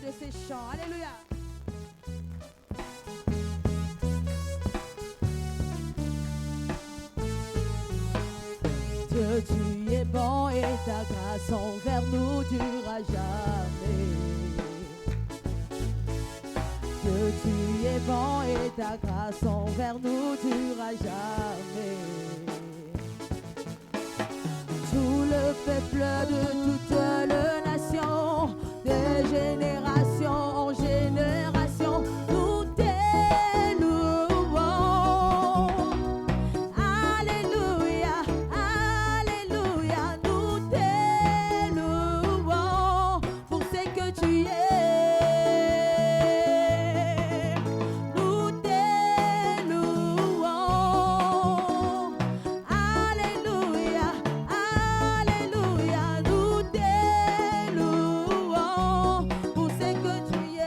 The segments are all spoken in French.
de ces chants. Alléluia. Dieu, tu es bon et ta grâce envers nous durera jamais. Dieu, tu es bon et ta grâce envers nous durera jamais. Tout le peuple de toute la nation, de génération en génération, nous t'élouons. Alléluia, alléluia, nous t'élouons pour ce que tu es. Nous t'élouons. Alléluia, alléluia, nous t'élouons pour ce que tu es.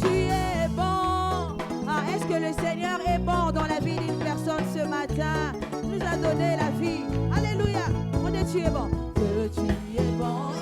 Tu es bon. Ah, est-ce que le Seigneur est bon dans la vie d'une personne ce matin? Il nous a donné la vie. Alléluia. Mon Dieu, tu es bon. Que tu es bon.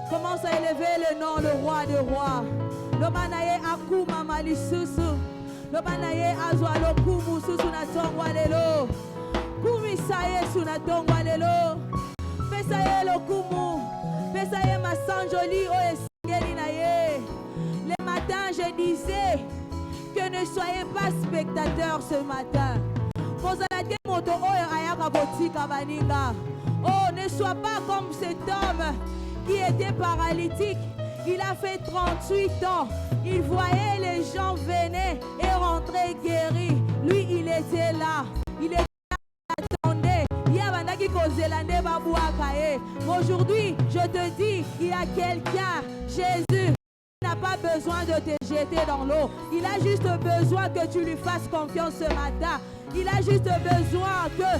Commence à élever le nom, le roi des rois. Le manaye akuma malisusu. Le manaye azwa lo kumu susu na tongwa lelo. Kumi saye suna tongwa lelo. Pesaye lo kumu. Pesaye masanjoli o esingeli na ye. Le matin je disais que ne soyez pas spectateurs ce matin. Oh, ne sois pas comme cet homme qui était paralytique. Il a fait 38 ans. Il voyait les gens venir et rentrer guéris. Lui, il était là. Il était attendait. Aujourd'hui, je te dis, il y a quelqu'un, Jésus, n'a pas besoin de te jeter dans l'eau. Il a juste besoin que tu lui fasses confiance ce matin. Il a juste besoin que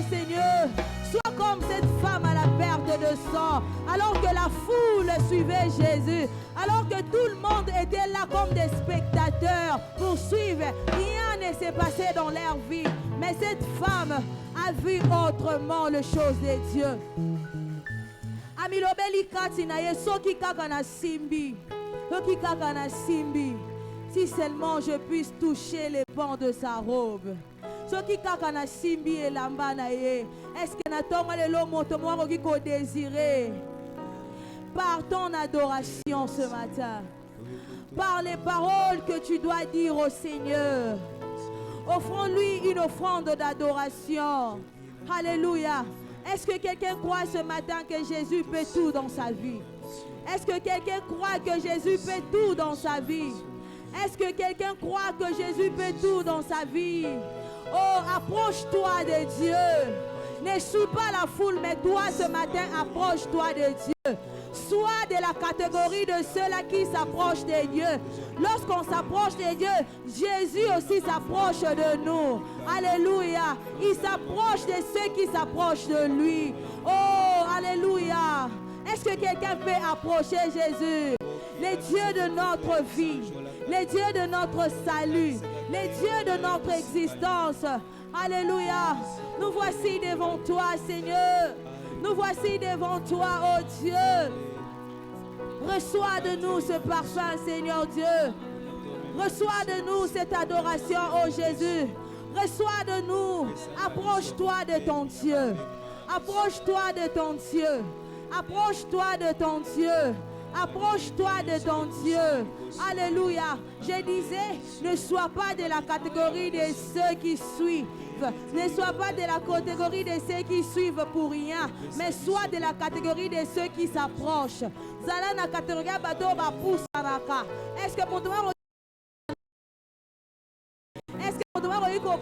Seigneur, sois comme cette femme à la perte de sang, alors que la foule suivait Jésus, alors que tout le monde était là comme des spectateurs pour suivre. Rien ne s'est passé dans leur vie, mais cette femme a vu autrement les choses de Dieu. Amilobeli katina yesoki kaka na simbi. Yoki kaka na simbi. Si seulement je puisse toucher les pans de sa robe. Soki kaka na simbi et lamba na ye. Est-ce que na tonga lelo moto mo koki ko désirer par ton adoration ce matin. Par les paroles que tu dois dire au Seigneur. Offrons-lui une offrande d'adoration. Alléluia. Est-ce que quelqu'un croit ce matin que Jésus peut tout dans sa vie? Est-ce que quelqu'un croit que Jésus peut tout dans sa vie? Est-ce que quelqu'un croit que Jésus peut tout dans sa vie? Oh, approche-toi de Dieu. Ne suis pas la foule, mais toi ce matin, approche-toi de Dieu. Sois de la catégorie de ceux-là qui s'approchent de Dieu. Lorsqu'on s'approche de Dieu, Jésus aussi s'approche de nous. Alléluia. Il s'approche de ceux qui s'approchent de lui. Oh, alléluia. Est-ce que quelqu'un peut approcher Jésus? Les dieux de notre vie, les dieux de notre salut, les dieux de notre existence. Alléluia. Nous voici devant toi, Seigneur. Nous voici devant toi, oh Dieu. Reçois de nous ce parfum, Seigneur Dieu. Reçois de nous cette adoration, oh Jésus. Reçois de nous. Approche-toi de ton Dieu. Approche-toi de ton Dieu. Approche-toi de ton Dieu. Approche-toi de ton Dieu. Alléluia. Je disais, ne sois pas de la catégorie de ceux qui suivent. Ne sois pas de la catégorie de ceux qui suivent pour rien, mais sois de la catégorie de ceux qui s'approchent. Zala na catégorie bato ba poussaraka. Est-ce que mon doigt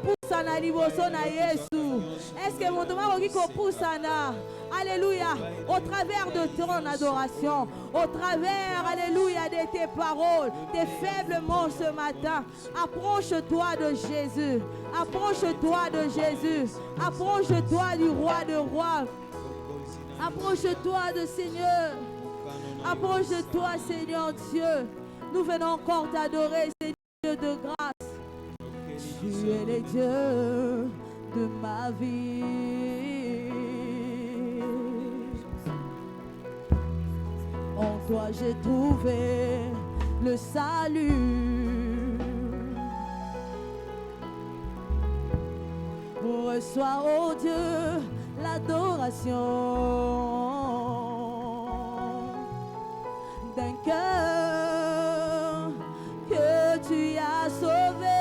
pousse na liboso na Yesu? Est-ce que mon doigt pousse na? Alléluia. Au travers de ton adoration, au travers, alléluia, de tes paroles, tes faibles mots ce matin, approche-toi de Jésus. Approche-toi de Jésus. Approche-toi du roi de rois. Approche-toi de Seigneur. Approche-toi, Seigneur Dieu. Nous venons encore t'adorer, Seigneur Dieu de grâce. Tu es le Dieu de ma vie. En toi j'ai trouvé le salut. Reçois, oh Dieu, l'adoration d'un cœur que tu as sauvé.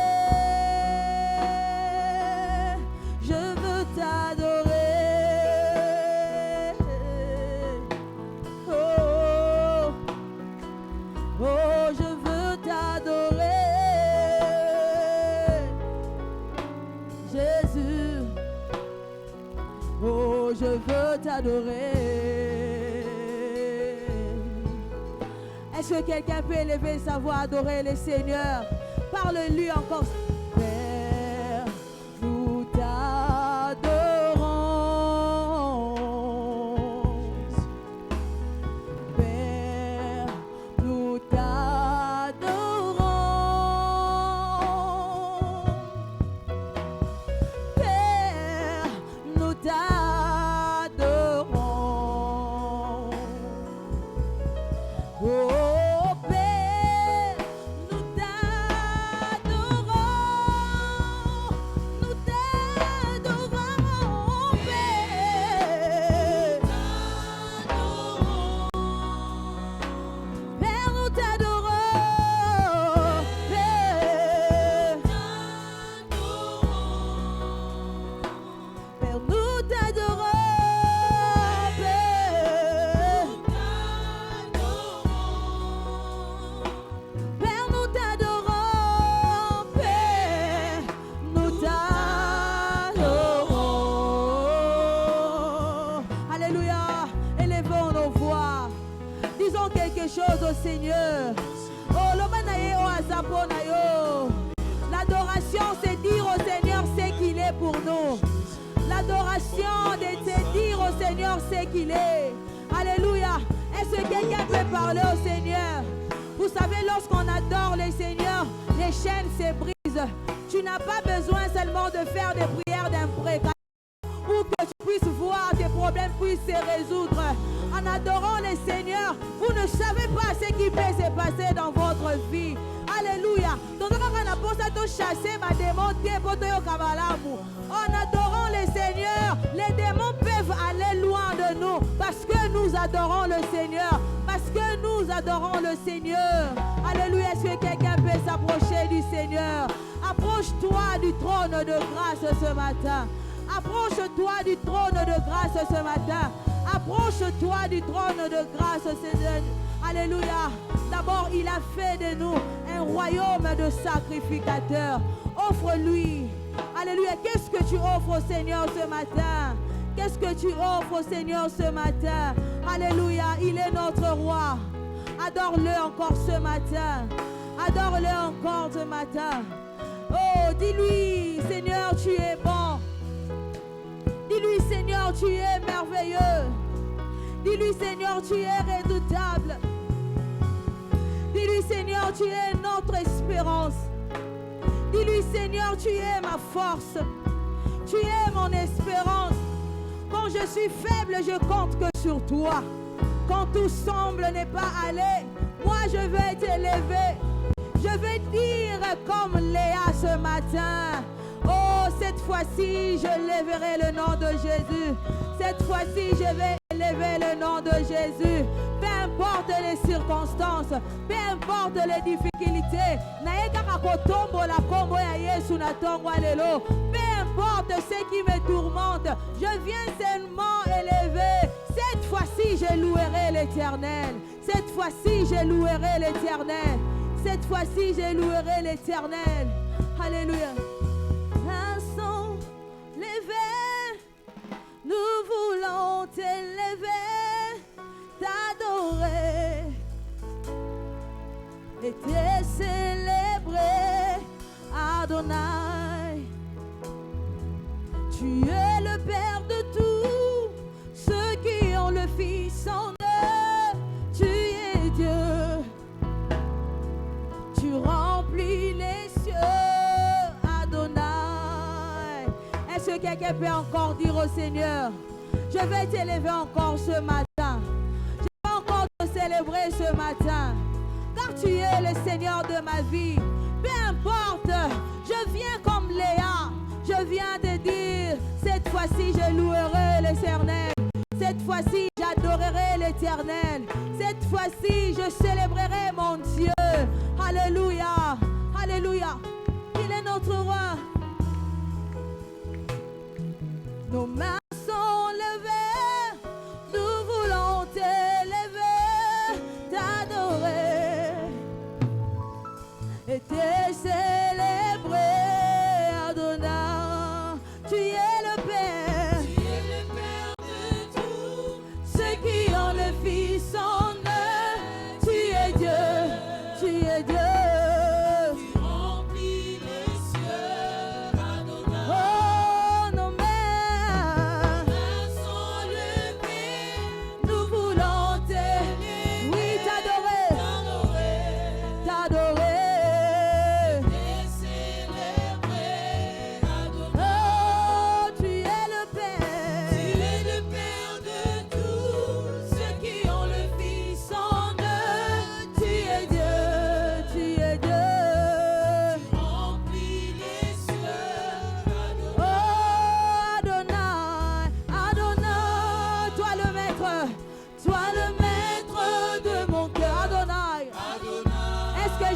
Je veux t'adorer. Oh, oh, je veux t'adorer. Jésus, oh, je veux t'adorer. Est-ce que quelqu'un peut élever sa voix, adorer le Seigneur? Parle-lui encore. Père, nous t'adorons. Père, nous t'adorons. Père, nous t'adorons. Oh, Père, nous t'adorons. Nous t'adorons, Père. Père, nous t'adorons. Père, Père, nous t'adorons. Père, nous t'adorons. Père, nous t'adorons. Alléluia. Élevons nos voix. Disons quelque chose au Seigneur. Oh, l'omanaye o azaponayo. L'adoration, c'est dire au Seigneur ce qu'il est pour nous. L'adoration, c'est dire au Seigneur ce qu'il est. Alléluia. Est-ce que quelqu'un peut parler au Seigneur? Vous savez, lorsqu'on adore le Seigneur, les chaînes se brisent. Tu n'as pas besoin seulement de faire des prières d'imprécation pour que tu puisses voir tes problèmes puissent se résoudre. En adorant le Seigneur, vous ne savez pas ce qui peut se passer dans votre vie. Alléluia. En adorant le Seigneur, les démons peuvent aller loin de nous parce que nous adorons le Seigneur. Parce que nous adorons le Seigneur. Alléluia. Est-ce que quelqu'un peut s'approcher du Seigneur? Approche-toi du trône de grâce ce matin. Approche-toi du trône de grâce ce matin. Approche-toi du trône de grâce, Seigneur. Alléluia. D'abord, il a fait de nous un royaume de sacrificateurs. Offre-lui. Alléluia. Qu'est-ce que tu offres au Seigneur ce matin? Qu'est-ce que tu offres au Seigneur ce matin? Alléluia, il est notre roi. Adore-le encore ce matin. Adore-le encore ce matin. Oh, dis-lui, Seigneur, tu es bon. Dis-lui, Seigneur, tu es merveilleux. Dis-lui, Seigneur, tu es redoutable. Dis-lui, Seigneur, tu es notre espérance. Dis-lui, Seigneur, tu es ma force. Tu es mon espérance. Quand je suis faible, je compte que sur toi. Quand tout semble ne pas aller, moi je vais t'élever. Je vais dire comme Léa ce matin. Oh, cette fois-ci, je lèverai le nom de Jésus. Cette fois-ci, je vais élever le nom de Jésus. Peu importe les circonstances, peu importe les difficultés. Peu importe ce qui me tourmente, je viens seulement élever. Cette fois-ci, je louerai l'Éternel. Cette fois-ci, je louerai l'Éternel. Cette fois-ci, je louerai l'Éternel. Alléluia. Un son levé, nous voulons t'élever, t'adorer et te célébrer, Adonai. Tu es le Père de tous ceux qui ont le Fils en eux. Tu es Dieu. Tu remplis les cieux, Adonai. Est-ce que quelqu'un peut encore dire au Seigneur, je vais t'élever encore ce matin. Je vais encore te célébrer ce matin. Car tu es le Seigneur de ma vie. Peu importe, je viens comme Léa. Je viens te dire, cette fois-ci je louerai l'Éternel. Cette fois-ci j'adorerai l'Éternel. Cette fois-ci je célébrerai mon Dieu. Alléluia, alléluia. Il est notre roi. Nos mains sont levées, nous voulons t'élever, t'adorer et te célébrer, Adonai. Tu es le Père, de tous ceux qui ont le Fils en eux. Tu es Dieu, tu es Dieu. Tu remplis les cieux, Adonai. Oh, nos mains sont levées, nous voulons t'aimer, oui, t'adorer, t'adorer.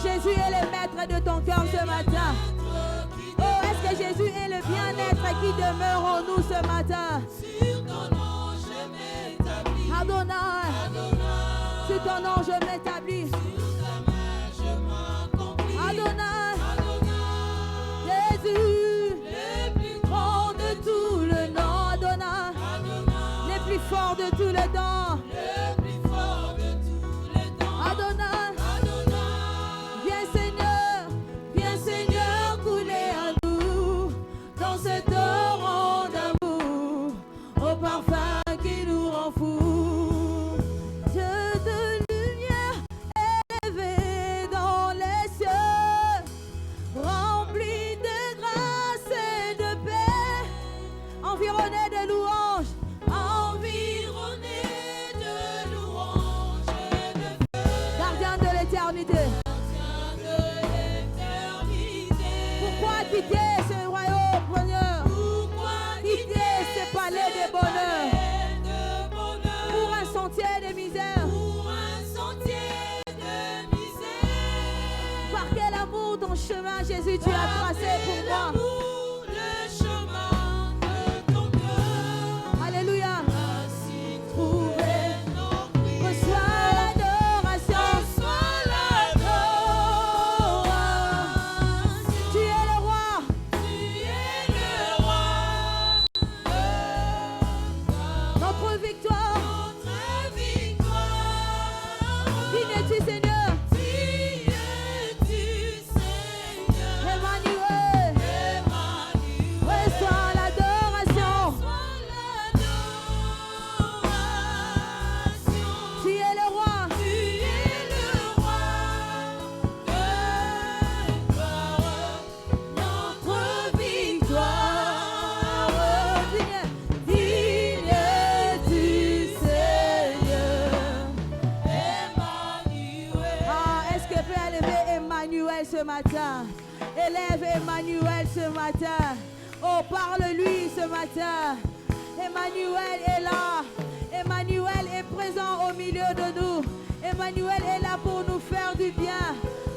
Jésus est le maître de ton cœur ce matin. Oh, est-ce que Jésus est le bien-être qui demeure en nous ce matin? Adonai, sur ton nom je m'établis. Adonai, Jésus, le plus grand de tout le nom. Adonai, le plus fort de tout le temps. Adonai. Parfum qui nous rend fous, Dieu de lumière élevé dans les cieux, rempli de grâce et de paix, environné de louanges, gardien de l'éternité. Pourquoi quitter ce royaume, Seigneur? Quitter ce palais de bonheur pour un sentier de misère. Par quel amour ton chemin, Jésus, tu as tracé pour moi. Alléluia. matin. Élève Emmanuel ce matin. Oh, parle-lui ce matin. Emmanuel est là. Emmanuel est présent au milieu de nous. Emmanuel est là pour nous faire du bien.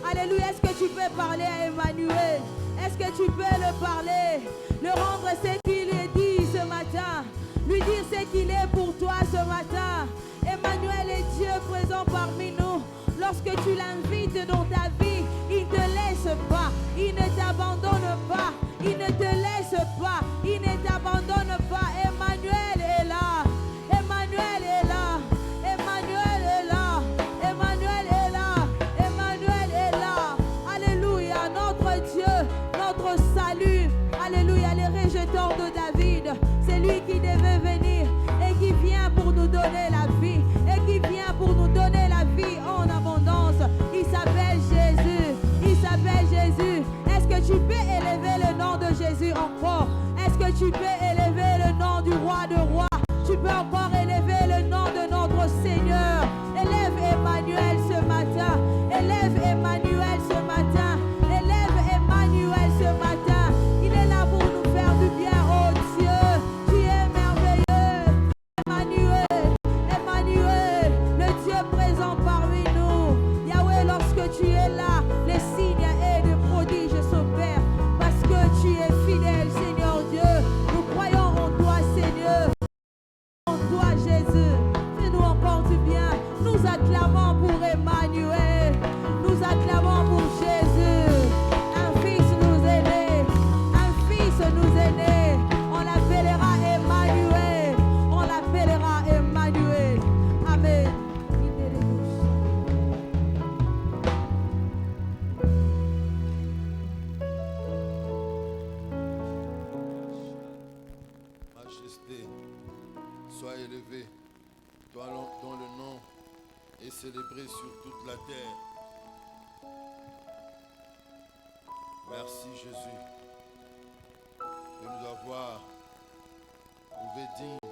Alléluia. Est-ce que tu peux parler à Emmanuel? Est-ce que tu peux le parler? Le rendre ce qu'il est dit ce matin. Lui dire ce qu'il est pour toi ce matin. Emmanuel est Dieu présent parmi nous. Lorsque tu l'invites dans ta vie, il ne te laisse pas. Il ne t'abandonne pas. Il ne te laisse pas. Il ne t'abandonne pas. Emmanuel est là. Emmanuel est là. Emmanuel est là. Emmanuel est là. Emmanuel est là. Alléluia. Notre Dieu, notre salut. Alléluia. Les rejetons de David. C'est lui qui devait venir et qui vient pour nous donner la vie. Et qui vient pour nous donner la vie en abondance. Il s'appelle Jésus. Il s'appelle Jésus. Est-ce que tu peux élever le nom de Jésus encore? Est-ce que tu peux élever le nom du roi de rois? Tu peux encore élever le nom de notre Seigneur. Élève Emmanuel ce matin. Élève Emmanuel ce matin. Élève Emmanuel ce matin. Il est là pour nous faire du bien. Oh Dieu, tu es merveilleux. Emmanuel, Emmanuel, le Dieu présent parmi nous. Yahweh, lorsque tu es là, les signes et les prodiges s'opèrent. Parce que tu es fidèle, Seigneur Dieu. Nous croyons en toi, Seigneur. En toi, Jésus. Fais-nous encore du bien. Nous acclamons pour Emmanuel. Nous acclamons pour Jésus. Un fils nous est né. Un fils nous est né. On l'appellera Emmanuel. On l'appellera Emmanuel. Amen. Majesté, sois élevé, toi dont le nom est célébré sur toute la terre. Merci Jésus de nous avoir trouvés dignes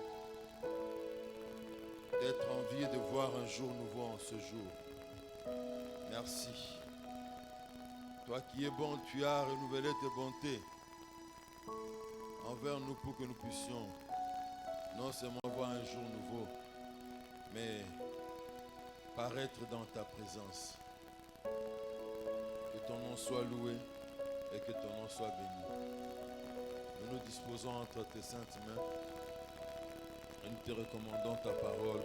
d'être en vie et de voir un jour nouveau en ce jour. Merci. Toi qui es bon, tu as renouvelé tes bontés envers nous pour que nous puissions non seulement voir un jour nouveau, mais paraître dans ta présence. Que ton nom soit loué et que ton nom soit béni. Nous nous disposons entre tes saintes mains et nous te recommandons ta parole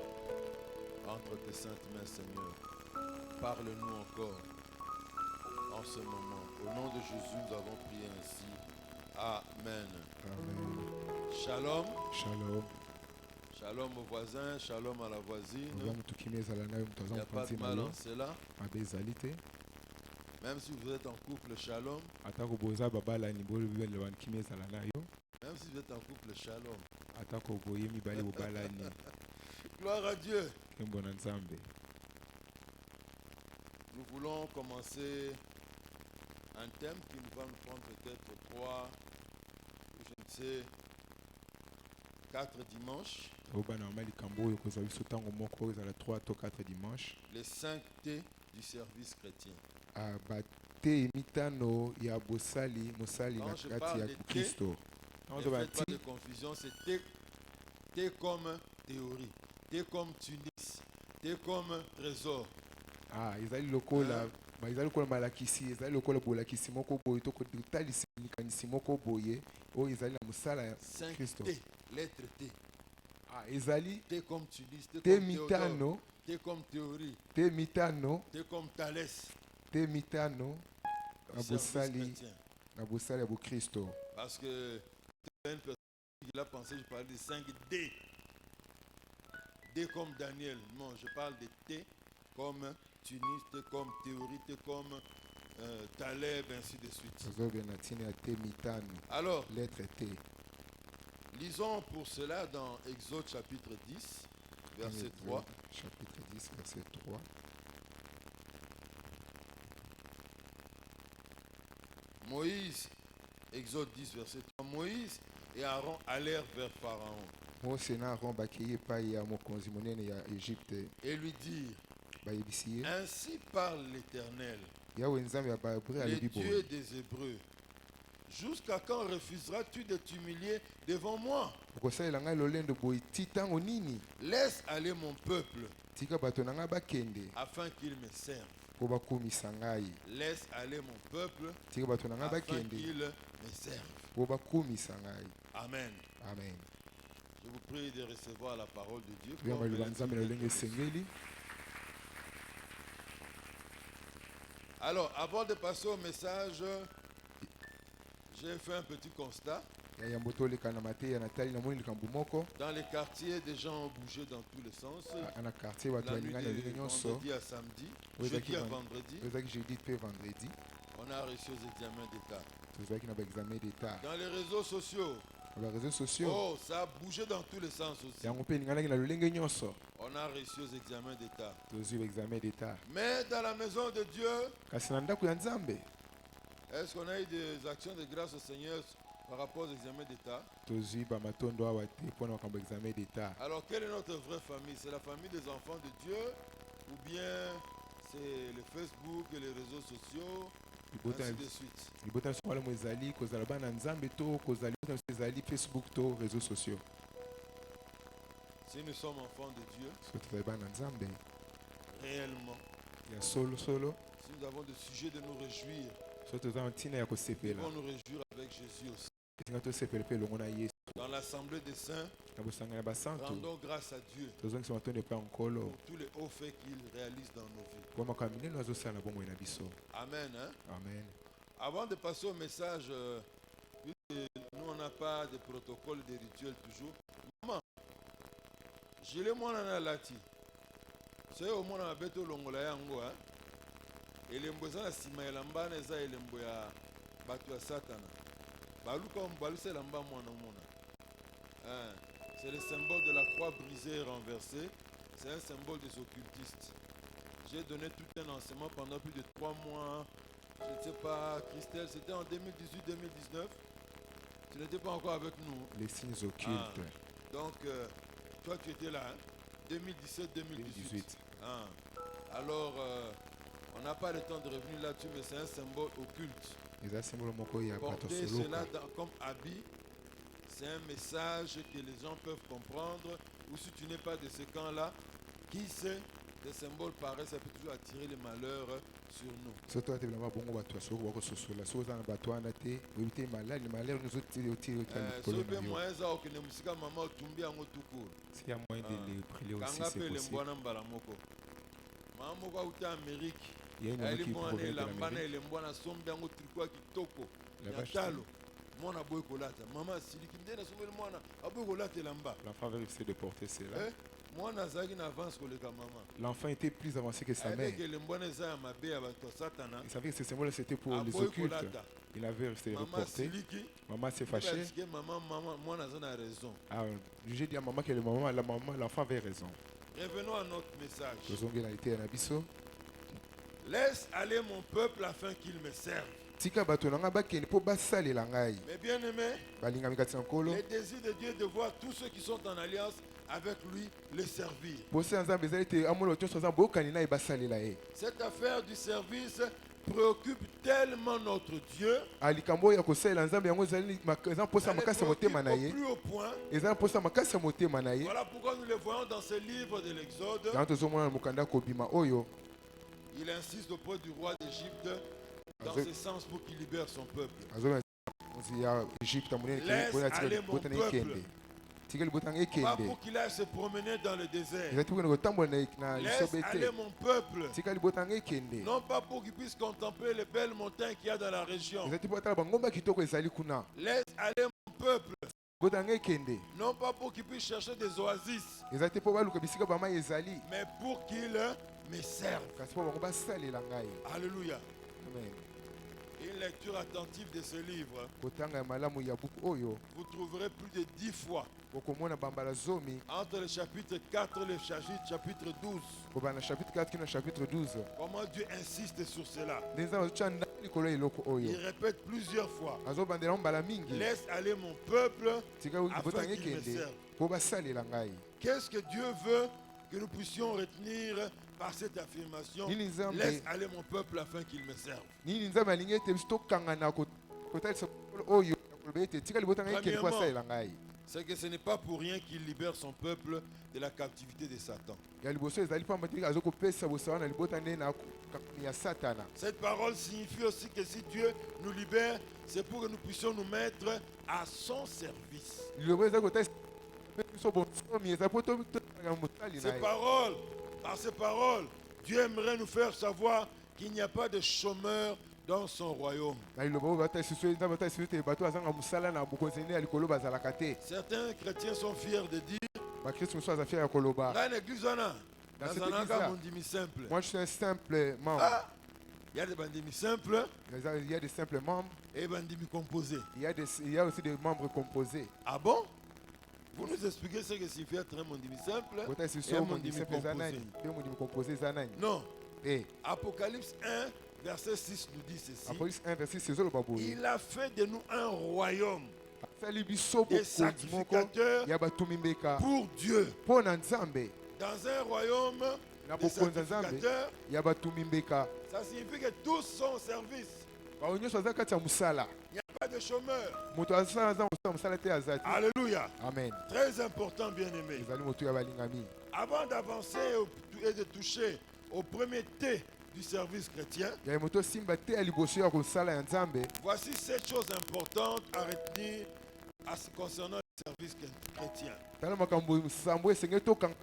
entre tes saintes mains, Seigneur. Parle-nous encore en ce moment. Au nom de Jésus, nous avons prié ainsi. Amen. Amen. Shalom. Shalom. Shalom aux voisins, shalom à la voisine. Il n'y a pas de mal en cela. Même si vous êtes en couple, shalom. Même si vous êtes en couple, shalom. Gloire à Dieu. Nous voulons commencer un thème qui nous va nous prendre peut-être 3, je ne sais, 4 dimanches. Les 5 T du service chrétien. Quand je parle de T, ne faites pas de confusion, c'est T comme théorie, T comme Tunis, T comme trésor. Ah, ezali lokola, ba ezali lokola malakisi, ezali lokola bolakisi moko boye to kotalisi likanisi moko boye, o ezali na musala ya Kristo. 5 T, lettre T. Ah, ezali T comme Tunis, T te comme mitano, T comme théorie, te mitano, T comme Thalès. te mitano, na Service bosali, chrétien. na bosali ya bo Kristo. Parce que une personne qui a pensé, je parlais de 5 D. D comme Daniel. Non, je parle de T comme Tunis, T comme théorie, T comme Taleb, ainsi de suite. Ozobe na tine ya te mitano, Alors, lettre T. lisons pour cela dans Exode chapitre 10, verset 3. Chapitre 10, verset 3. Moïse, Exode 10, verset 3. Moïse et Aaron allèrent vers Pharaon Mose na Aaron bakeye epai ya mokonzi monene ya Egypte. et lui dirent, bayebisi ye Ainsi parle l'Éternel, yawe nzambe ya bahébreu le alobi Dieu boye des Hébreux. Jusqu'à quand refuseras-tu de t'humilier devant moi? okosalela ngai lolendo boye ti ntango nini Laisse aller mon peuple tika bato na ngai bakende afin qu'il me serve. mpo bakumisa ngai Laisse aller mon peuple tika bato na ngai afin bakende qu'il me serve. mpo bakumisa ngai Amen. amen Je vous prie de recevoir la parole de Dieu. toyamba comme liloba elle a nzambe dit na lolenge d'être reçue. esengeli. Alors, avant de passer au message, j'ai fait un petit constat. yambo toleka na mateya natali namoni likambo moko Dans les quartiers, des gens ont bougé dans tous les sens. na quartier bato La nuit balingani na lolenge de nyonso vendredi à samedi, Oui, jeudi à exactement. vendredi, tozalaki jeudi mpe vendredi on a reçu aux examens d'État. tozalaki na baexamen d'état Dans les réseaux sociaux, na bareseau sociaux oh, ça a bougé dans tous les sens aussi. yango mpe elinganaki na lolenge nyonso On a reçu aux examens d'État. tozwi baexamen d'état Mais dans la maison de Dieu, kasi na ndako ya nzambe est-ce qu'on a eu des actions de grâce au Seigneur par rapport aux examens d'État? tozwi bamatondo awa te mpona makambo ya examen d'état. Alors, quelle est notre vraie famille? C'est la famille des enfants de Dieu ou bien c'est le Facebook et les réseaux sociaux, ainsi de suite? libota na biso malamu ezali kozala bana ya nzambe to kozala libota na biso ezali facebook to réseaux sociaux. Si nous sommes enfants de Dieu, so tozali bana ya nzambe réellement, ya solo si nous avons des sujets de nous réjouir, so toza na ntina ya nous kosepela devons nous réjouir avec Jésus aussi. etinga tosepela mpe elongo na yesu Dans l'assemblée des saints, na bosanga ya basantu rendons grâce à Dieu tozongisa matondo epai ya nkolo pour tous les hauts faits qu'il réalise dans nos vies. mpo makambo minene azosala na bomoi na biso. Amen. Hein? Amen. Avant de passer au message, puisque nous on n'a pas de protocole, de rituel toujours. Maman, je l'ai moi dans la lati. C'est au moins un beto longola yango hein. Elembo za na sima ya lamba na eza elembo ya bato ya satana. Baluka mbalusa lamba mwana mona. Hein. C'est le symbole de la croix brisée et renversée. C'est un symbole des occultistes. J'ai donné tout un enseignement pendant plus de 3 mois. Je ne sais pas, Christelle, c'était en 2018-2019. Tu n'étais pas encore avec nous. Les signes occultes. Donc, toi, tu étais là, hein? 2017-2018. Ah. Alors, on n'a pas le temps de revenir là-dessus, mais c'est un symbole occulte. Porter cela comme habit, c'est un message que les gens peuvent comprendre. Ou si tu n'es pas de ce camp-là, qui sait, les symboles pareils, ça peut toujours attirer les malheurs sur nous. S'il y a moyen de les prier aussi, c'est possible. Il y a une amie qui provient de l'Amérique. L'enfant avait essayé de porter cela. L'enfant était plus avancé que sa mère. Il savait que ce symbole c'était pour les occultes. Il avait resté le porter. Maman s'est fâchée. Ah, j'ai dit à maman que l'enfant avait raison. Revenons à notre message. Laisse aller mon peuple afin qu'il me serve. Mais bien aimé, le désir de Dieu est de voir tous ceux qui sont en alliance avec lui le servir. Cette affaire du service préoccupe tellement notre Dieu. Elle est préoccupe au plus haut point. Voilà pourquoi nous le voyons dans ce livre de l'Exode. Il insiste auprès du roi d'Égypte dans ce sens pour qu'il libère son peuple. Laisse aller mon peuple. Pas pour qu'il aille se promener dans le désert. Laisse aller mon peuple. Non pas pour qu'il puisse contempler les belles montagnes qu'il y a dans la région. Laisse aller mon peuple. Non pas pour qu'il puisse chercher des oasis. Mais pour qu'il me serve. Alléluia. Amen. Une lecture attentive de ce livre, vous trouverez plus de 10 fois entre le chapitre 4 et le chapitre 12 comment Dieu insiste sur cela. Il répète plusieurs fois, laisse aller mon peuple afin qu'il me serve. Qu'est-ce que Dieu veut que nous puissions retenir par cette affirmation, Nini nzambe. laisse aller mon peuple afin qu'il me serve. Nini nzambe alingi ete biso tokanga na kotalisa oyo koloba ete tika libota ngai ekeli kosalela ngai. C'est que ce n'est pas pour rien qu'il libère son peuple de la captivité de Satan. Ya liboso ezali pamba te azokopesa bosawa na libota nde na ya satana. Cette parole signifie aussi que si Dieu nous libère, c'est pour que nous puissions nous mettre à son service. Lilobo ezali kotalisa biso bonsomi ezali po tokanga motali na Ces ye. paroles, par ces paroles, Dieu aimerait nous faire savoir qu'il n'y a pas de chômeurs dans son royaume. Na lilobo oyo batalisa biso nzambe atalisa biso ete bato bazanga mosala na bokonzi nde ya likolo bazalaka te. Certains chrétiens sont fiers de dire Bakristo mosusu aza fier ya koloba. dans l'église, on a Dans cette un église-là. bandimi simple. Moi je suis un simple membre. Ah, il y a des bandimi simples Il y a des simples membres, et bandimi composés. il y a aussi des membres composés. Ah bon? Vous nous expliquez ce que signifie être un bandimi simple Kotalisa et biso un mondimi bandimi simple eza composé? nani mpe mondimi composé eza nani. Non. Eh, Apocalypse 1, verset 6 nous dit ceci. Apocalypse 1 verset 6 ezoloba boye. Il a fait de nous un royaume asali biso des bokonzi moko sacrificateurs ya batumi mbeka pour Dieu. mpo na nzambe. Dans un royaume Na des bokonzi ya nzambe sacrificateurs, ya batumi mbeka. ça signifie que tous sont au service. Baoyo nyonso aza kati ya mosala. Il n'y a pas de chômeur. Moto asala aza mosala mosala te aza te. Alléluia. Amen. Très important, bien-aimé. ezali motu ya balingami. Avant d'avancer et de toucher au premier T du service chrétien, ya moto simba te ya liboso ya kosala ya nzambe. voici 7 choses importantes à retenir concernant le service chrétien. Tala makambo nsambo esengeli tokanga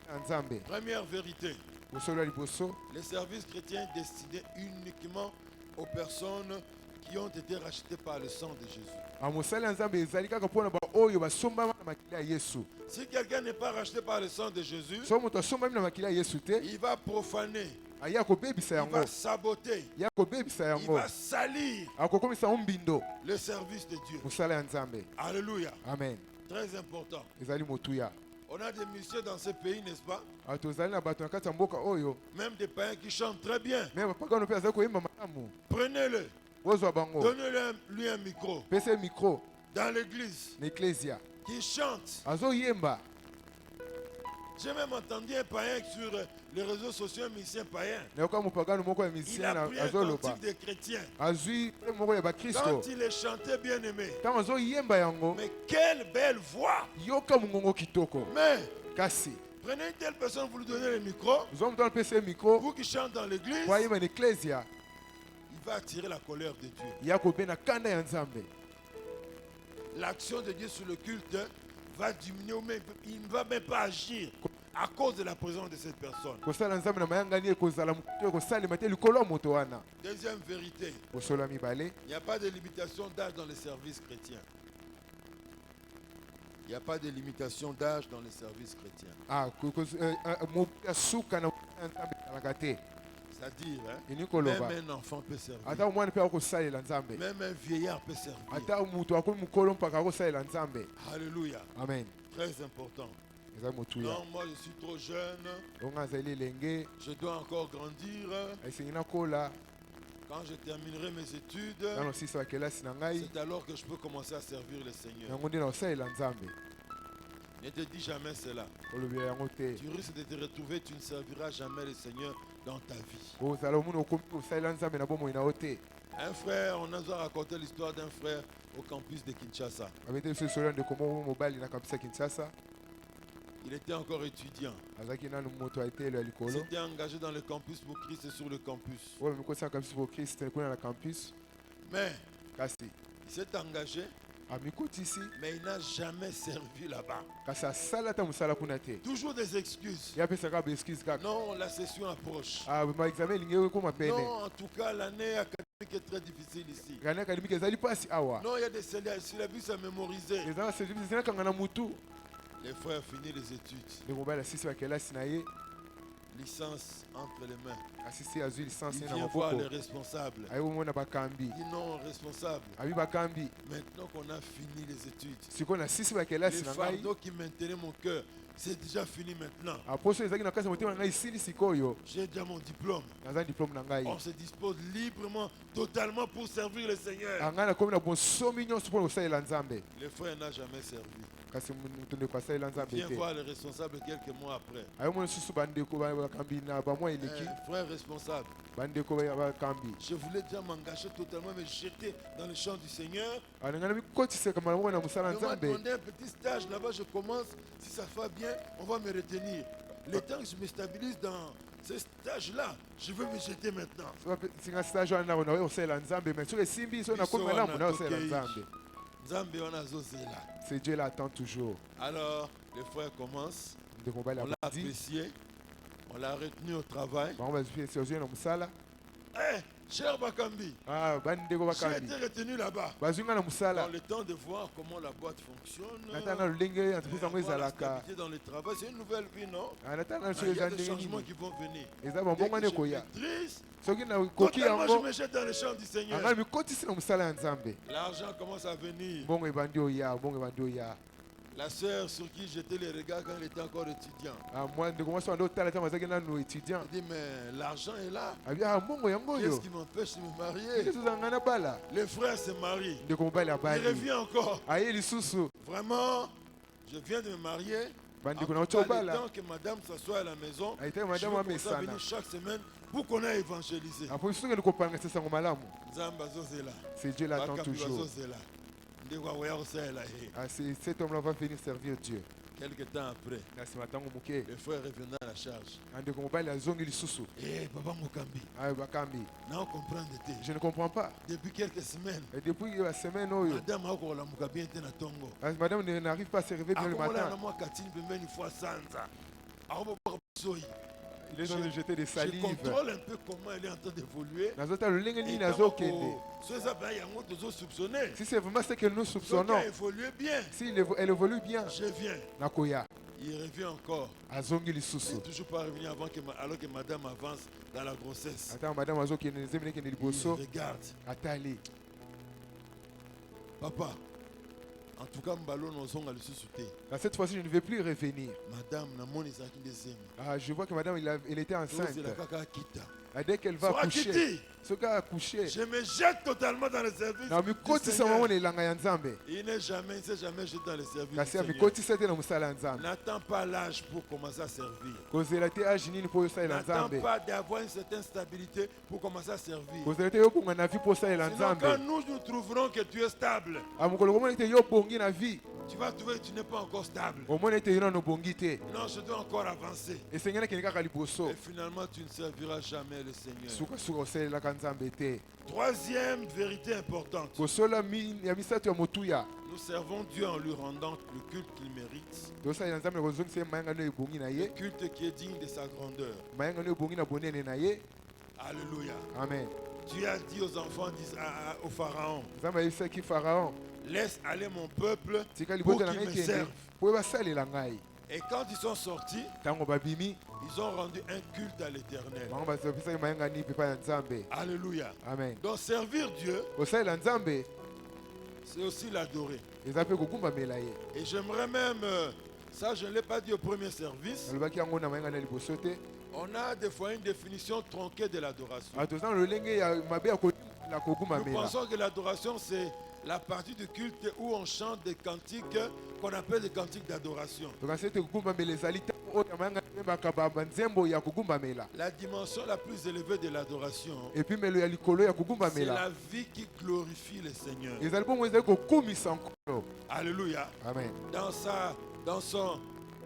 ya nzambe. Première vérité, Bosolo ya liboso, le service chrétien est destiné uniquement aux personnes qui ont été rachetées par le sang de Jésus. mosala ya nzambe ezali kaka mpona baoyo basombama na makili ya Yesu. Si quelqu'un n'est pas racheté par le sang de Jésus, So moto asombami na makili ya Yesu te, il va profaner, aya kobebisa il yango, va saboter, ya kobebisa il yango, va salir akokomisa yango mbindo le service de Dieu. mosala ya nzambe. Alléluia. Amen. Très important. Ezali motuya. On a des musiciens dans ce pays, n'est-ce pas? Tozali na bato na kati ya mboka oyo, Même des païens qui chantent très bien. me bapagano mpe azali koyemba malamu. Prenez-le, Bozwa bango, donnez-lui un micro pesa ye micro dans l'église na eklesia, qui chante. azoyemba. J'ai même entendu un païen sur les réseaux sociaux, un musicien païen. nayoka mopagano moko ya Il misien a pris un azoloba, cantique des chrétiens. azwi mpe moko ya bakristo. Quand il est chanté, bien aimé, Ntango azoyemba yango, mais quelle belle voix! yoka mongongo kitoko. Mais Kasi prenez une telle personne, vous lui donnez le micro, zwa moto anapesa ye micro vous qui chantez dans l'église, po ayemba na eklesia, il va attirer la colère de Dieu. ya kobena kanda ya nzambe. L'action de Dieu sur le culte va diminuer ou même il ne va même pas agir à cause de la présence de cette personne. Kosala nzambe na mayangani ekozala moto ekosalema te likolo ya moto wana. Deuxième vérité, Bosolo ya mibale, il n'y a pas de limitation d'âge dans les services chrétiens. Il n'y a pas de limitation d'âge dans les services chrétiens. mobu ya suka na nzambe ezalaka te. C'est-à-dire, hein, Ini même koloba un enfant peut servir. ata mwana mpe akosalela nzambe, Même un vieillard peut servir. ata moto akomi mokolo mpaka akosalela nzambe. Alléluia. Amen. Très important. Ezali motuya. Non, moi je suis trop jeune. Onga azali elenge, Je dois encore grandir. esengi nakola Quand je terminerai mes études, nano sisa bakelasi na ngai, c'est alors que je peux commencer à servir le Seigneur. yango nde na kosalela nzambe. Ne te dis jamais cela. Kolobela yango te. Tu risques de te retrouver, tu ne serviras jamais le Seigneur dans ta vie. Ozala omoni okomi kosalela nzambe na bomoi na yo te. Un frère, on nous a raconté l'histoire d'un frère au campus de Kinshasa. Babete biso esolo ya ndeko moko mobali na kampisi ya Kinshasa, Il était encore étudiant. azalaki nanu moto aetelo ya Il likolo s'était engagé dans le campus pour Christ et sur le campus. oyo mikosala kampisi po Kristo kuna na campus, Mais kasi il s'est engagé, amikotisi, mais il n'a jamais servi là-bas. kasi asala ata mosala kuna te. Toujours des excuses. Ye apesaka baexcuse kaka. Non, la session approche. Maexamen elingi ekoma pene, Non, en tout cas, l'année académique est très difficile ici. kani akademiki ezali mpasi awa, Non, il y a des syllabus à mémoriser. ezala service ezinakanga na mutu. Les frères finissent les études. Ndeko mobali asisi bakelasi na ye, Licence entre les mains. asisi azwi lisansi Il ye na vient voir les maboko, responsables. aye komona bakambi, Il dit non, responsable. abi bakambi, Maintenant qu'on a fini les études, sikoyo nasisi les bakelasi na ngai, fardeaux qui maintenaient mon cœur c'est déjà fini maintenant. aposo ezalaki na kati ya motema na ngai esili sikoyo J'ai déjà mon diplôme. naza diplôme na ngai On se dispose librement, totalement pour servir le Seigneur. ngai nakomi na bonsomi nyonso mpona kosalela nzambe Le frère n'a jamais servi. kasi moto ndeko asalela nzambe Viens te voir le responsable quelques mois après. ayo mona lisusu bandeko bakambi na bamwa eleki Frère responsable, bandeko bakambi je voulais déjà m'engager totalement, me jeter dans le champ du Seigneur. alinga na bikotiseka mbala moko na mosala On m'a nzambe demandé un petit stage là-bas, je commence. Si ça va bien, on va me retenir. Le temps que je me stabilise dans ce stage-là, je veux me jeter maintenant. singa stage wana nakoki kosalela nzambe mais soki esimbi so nakomi malamu na kosalela nzambe Nzambe wana azozela. c'est Dieu l'attend toujours Alors, le frère commence. ndeko mobali On l'a abandi apprécié. On l'a retenu au travail. bango bazwi ozwi na mosala Eh, cher Bakambi, bandeko j'ai bakambi été retenu là-bas. bazwi nga na mosala Dans le temps de voir comment la boîte fonctionne. nata na lolenge entreprise yango Voir la ezalaka stabilité dans le travail, c'est une nouvelle vie, non? nata na Il soki y a eza des ndenge changements nini qui vont venir. eza Dès bambongo que nde je ekoya maîtrise, soki nakoki totalement je yango me jette dans le champ du Seigneur. anga mikotisi na mosala ya nzambe L'argent commence à venir. mbongo ebandi oya mbongo ebandi oya La sœur sur qui jetait les regards quand elle était encore étudiant. mwa ndeko mwasi wanda otala ntango azalaki nanu étudiant Elle dit, mais l'argent est là. abi mbongo yango Qu'est-ce oyo qui m'empêche de me marier? tozala ngai na bala Le frère se marie. ndeko mobali Il abali revient encore. aye lisusu Vraiment, je viens de me marier. bandeko En nauti tout cas, le obala temps que madame s'assoit à la maison, ayitaki je veux madame commencer à amesana venir chaque semaine pour qu'on ait évangélisé. apo soki ndi kopangisa sango malamu Nzambe azozela. c'est Dieu l'attend Bakambi toujours bazozela. Ndeko akoya kosalela ye. cet homme là va venir servir Dieu Quelque temps après, na nsima ntango moke le frère revenait à la charge. ndeko mobali azongi lisusu Eh, Papa Mokambi, bakambi non comprendre te. je ne comprends pas Depuis quelques semaines, et depuis la semaine oyo madame akola Mokambi était na tongo. madame n'arrive pas à se réveiller bien le Akomola na matin mwa katini pembeni une fois sanza. Akoboka soi. il est en train de jeter des Je salives contrôle un peu comment elle est en train d'évoluer. nazotala lolenge nini Et azokende so eza ba yango tozosoupçonne. si c'est vraiment ce que nous Soki soupçonnons a évolué bien, si elle évolue bien je viens. nakoya Il revient encore. azongi Il lisusu n'est toujours pas revenu avant que, alors que madame avance dans la grossesse. ata madame azokende nzembe nekende Il liboso regarde. atali Papa, en tout cas, Mbalo n'ozonga le sous-souté. cette fois-ci je ne vais plus revenir Madame, na moni ezalaki nde zemi. je vois que madame elle était enceinte Tozela kaka akita. dès qu'elle va So accoucher akiti, soki accoucher je me jette totalement dans le service na du mikotisa mamo na Seigneur. elanga ya nzambe Il ne s'est jamais jeté dans le service du kasi Seigneur. amikotisa te na mosala ya nzambe N'attends pas l'âge pour commencer à servir. kozela te age nini mpo osalela N'attends nzambe pas d'avoir une certaine stabilité pour commencer à servir. kozela te yobonga na vie mpo osalela Sinon, quand nzambe nous trouverons que tu es stable, mokolo komona ete yobongi na vie tu vas trouver que tu n'es pas encore stable. omona ete yo nano obongi te Non, je dois encore avancer. esengeli akende kaka liboso Et finalement, tu ne serviras jamais le Seigneur. sukasuka osalelaka nzambe te Troisième vérité importante. kosola ya misato ya motuya Nous servons Dieu en lui rendant le culte qu'il mérite. tosalela nzambe na kozongisa ye mayangano oyo ebongi na Le ye culte qui est digne de sa grandeur. mayangano oyo ebongi na bonene na ye Alléluia. amen Tu as dit aux enfants, au Pharaon, nzambe ayebisaki faraon laisse aller mon peuple tika pour libota na qu'ils ngai me kende servent. po basalela ngai Et quand ils sont sortis, ntango babimi ils ont rendu un culte à l'éternel. bango bazopesaki mayangani pepa ya nzambe Alléluia. amen Donc servir Dieu, kosalela nzambe c'est aussi l'adorer. eza mpe kogumbamela ye Et j'aimerais même, ça je ne l'ai pas dit au premier service, nalobaki yango na mayangani ya liboso te on a des fois une définition tronquée de l'adoration. toza na lolenge ya mabe ya Nous kogumbamela pensons que l'adoration c'est la partie du culte où on chante des cantiques qu'on appelle des cantiques d'adoration. tokasi ete kogumbamela ezali ntango oyo ya mayangani ebaka banzembo ya kogumbamela La dimension la plus élevée de l'adoration, epimelo ya likolo ya c'est kogumbamela la vie qui glorifie le Seigneur. ezali bongo ezali kokumisa nkolo Alléluia. amen Dans son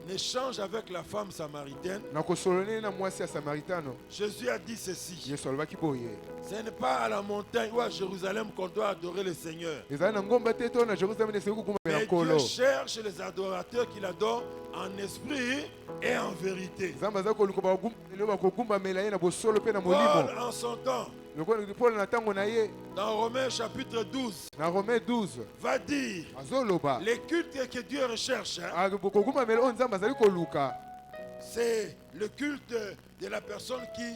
échange avec la femme samaritaine, na kosoloneli na mwasi ya samaritano Jésus a dit ceci. yesu alobaki boye Ce n'est pas à la montagne ou à Jérusalem qu'on doit adorer le Seigneur. ezali na ngomba te to na jerusalem esili kogumbamela Mais nkolo Dieu cherche les adorateurs qu'il adore en esprit et en vérité. nzambe aza koluka bagumbamela bakogumbamela ye na bosolo mpe na Paul, molimo en son temps, paul na ntango na ye dans Romains chapitre 12, na romain 12 va dire azoloba les cultes que Dieu recherche, hein, kogumbamela oyo nzambe azali koluka c'est le culte de la personne qui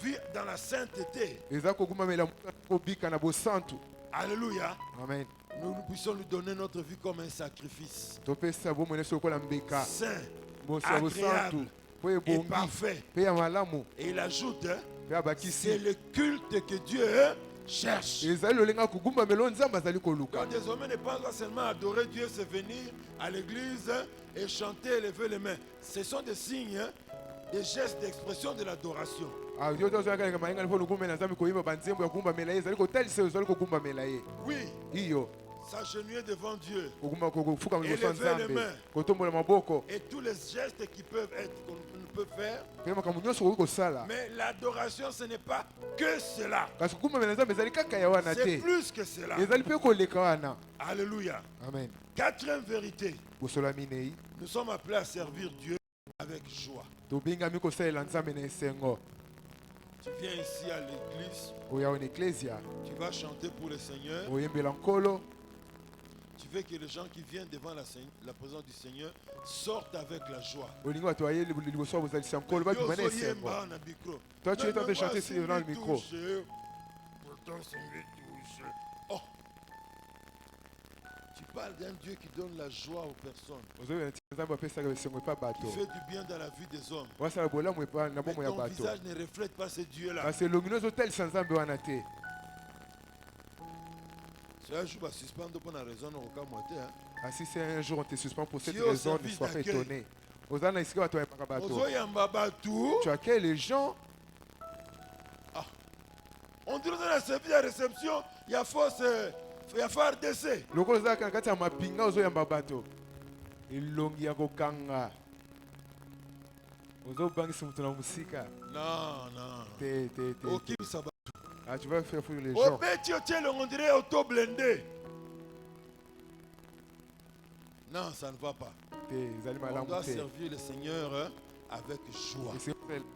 vit dans la sainteté. eza kogumbamela kobika na bosantu Alléluia. amen Nous puissions lui donner notre vie comme un sacrifice topesa bomoi nyonso lokola mbeka saint, agréable et parfait. pe ya malamu Et il ajoute, pe abakisi c'est le culte que Dieu cherche. ezali lolenga kogumbamela nzambe azali koluka. Donc désormais, ne pense pas seulement adorer Dieu, c'est venir à l'église et chanter et lever les mains. Ce sont des signes, des gestes d'expression de l'adoration. yo tozalaka mayenga lifo lokumbela nzambe koyimba banzembo ya kogumbamela ye ezali kotalisa ezali kogumbamela ye Oui, iyo s'agenouiller devant Dieu kofuka liboso ya Elever les nzambe mains. kotombola maboko et tous les gestes qui peuvent être, qu'on peut faire. pe makambo nyonso koki kosala Mais l'adoration, ce n'est pas que cela. kasi kogumbamela nzambe ezali kaka ya wana C'est te plus que cela. ezali mpe koleka wana. Alléluia. Amen. Quatrième vérité, bosola minei nous sommes appelés à servir Dieu avec joie. tobengami kosalela nzambe na esengo. Tu viens ici à l'église, oya na eklesia tu vas chanter pour le Seigneur. oyembela nkolo Tu veux que les gens qui viennent devant la présence du Seigneur sortent avec la joie. olingi bato baye liboso ya bozalisa nkolo babima na esengo. Yemba na micro. Toi, tu es en train de Mais chanter voici dans le mes micro. touches. Pourtant, c'est mes touches. Oh. Tu parles d'un Dieu qui donne la joie aux personnes. ozoyeba nti nzambe apesaka esengo epa Qui bato fait du bien dans la vie des hommes. wasala bolamu epa na Mais bomoi ya ton bato visage ne reflète pas ce Dieu-là. kasi elongi no ezotalisa nzambe wana te. C'est un jour, suspendre pour une raison, on va asi si un jour on te suspend pour cette Tu es au raison ne service sois pas d'accueil. étonné. ozala na esika bato bayembaka bato Ozoyamba batu. tu accueilles les gens. On dirait dans la service de réception, il y a force, il y a FARDC. lokola ozalaka na kati ya mapinga ozoyamba bato elongi ya kokanga ozobangisa moto na mosika Non, non. te. Ok, ça va. Ah, tu vas faire fuir les Au gens. petit hôtel, on dirait auto blindé. Non, ça ne va pas. te ezali On malamu doit te. servir le Seigneur avec joie.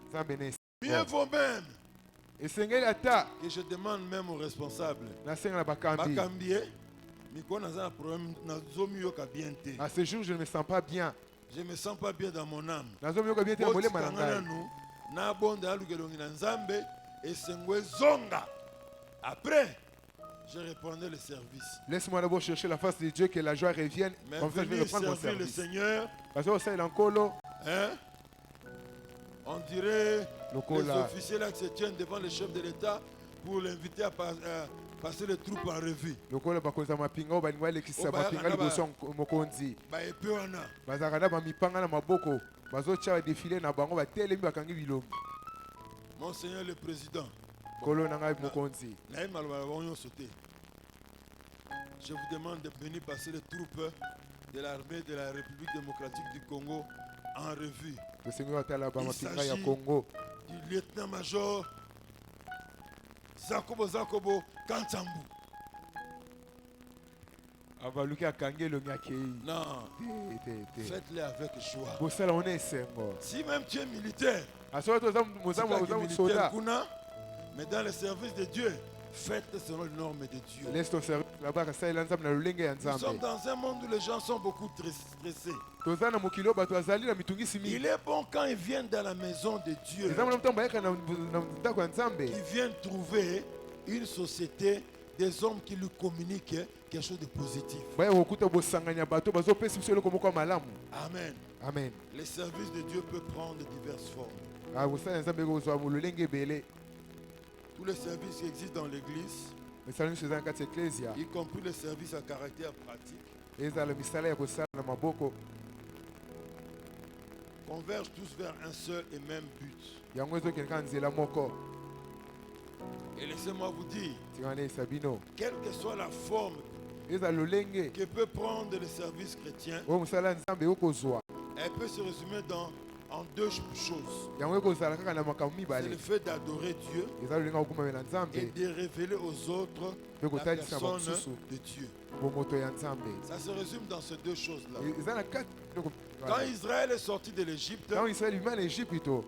nzambe na Mieux vaut même esengeli ata que je demande même aux responsables. nasenga na bakambi. Bakambie, Miko naza na problème, nazomi yoka bien te. À ce jour je ne me sens pas bien. Je me sens pas bien dans mon âme. nazomiyoka bien te na molema na ngai. nous, na bonde alukelongi na nzambe, esengwe zonga. Après, je reprendrai le service. Laisse-moi d'abord chercher la face de Dieu, que la joie revienne. Mais Comme ça, je vais venir reprendre mon servir le service. Seigneur, Parce que ça, il est en colo. hein? On dirait Le les cola. officiers là qui se tiennent devant le chef de l'État pour l'inviter à passer les troupes en revue. Le colo, bakoza mapinga, balinga lekisa Oba mapinga yakana ba- liboso mokonzi. Bah, et puis on a. Bazaka na bamipanga na maboko. Bazotia défilé na bango batelemi bakangi bilongi. Mon Seigneur le Président, Kolo na ngai mokonzi. je vous demande de venir passer les troupes de l'armée de la République démocratique du Congo en revue. Le Seigneur atala ba Il mapinga ya s'agit Congo. du lieutenant-major Zakobo Kantambu. Avaluki akangi elongi akei. Non, Te. faites-le avec joie. Bosala on est sengo. Si même tu es militaire, Aso to za mozamba si tu es oza militaire, soda. kuna, mais dans le service de Dieu, faites selon les normes de Dieu. Laisse ton service là-bas ka saila nzambe na lolenge ya Nous sommes nzambe. dans un monde où les gens sont beaucoup stressés. Toza na mokilo bato azali na mitungisi mingi. Il est bon quand ils viennent dans la maison de Dieu, eza mwana mtambo ayaka na ndako ya nzambe qu'ils viennent trouver une société des hommes qui lui communiquent quelque chose de positif. baya kokuta bosanganya bato bazopesa biso eloko moko ya malamu. Amen. Amen. Le service de Dieu peut prendre diverses formes. Bosala ya nzambe kozwa lolenge ebele. Tous les services qui existent dans l'église, misala nyonso eza na kati ya eklesia y compris les services à caractère pratique, ezala misala ya kosala na maboko convergent tous vers un seul et même but. yango ezokende kaka nzela moko. Et laissez-moi vous dire, tika na yesa bino quelle que soit la forme ezala lolenge que peut prendre le service chrétien, oyo mosala ya nzambe ekozwa elle peut se résumer en deux choses. yango ekozala kaka na makambo C'est mibale. le fait d'adorer Dieu eza lolenga kokumamela et nzambe de révéler aux autres mpe la kotalisa personne bamosusu de Dieu. bomoto ya nzambe. Ça se résume dans ces deux choses-là. eza na kati biloko Quand Israël est sorti de l'Égypte, ntango israeli bima na egypito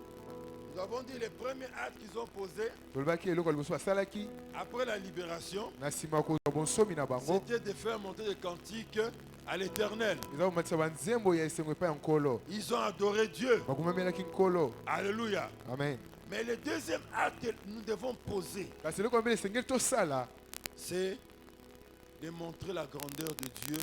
nous avons dit les premiers actes qu'ils ont posés tolobaki eloko ya liboso basalaki après la libération, na nsima ya kozwa bonsomi na bango c'était de faire monter des cantiques à l'Éternel. eza komatisa banzembo ya esengo epai ya nkolo. Ils ont adoré Dieu. bakumamelaki nkolo. Alléluia. Amen. Mais le deuxième acte que nous devons poser, kasi eloko mbele esengeli tosala c'est de montrer la grandeur de Dieu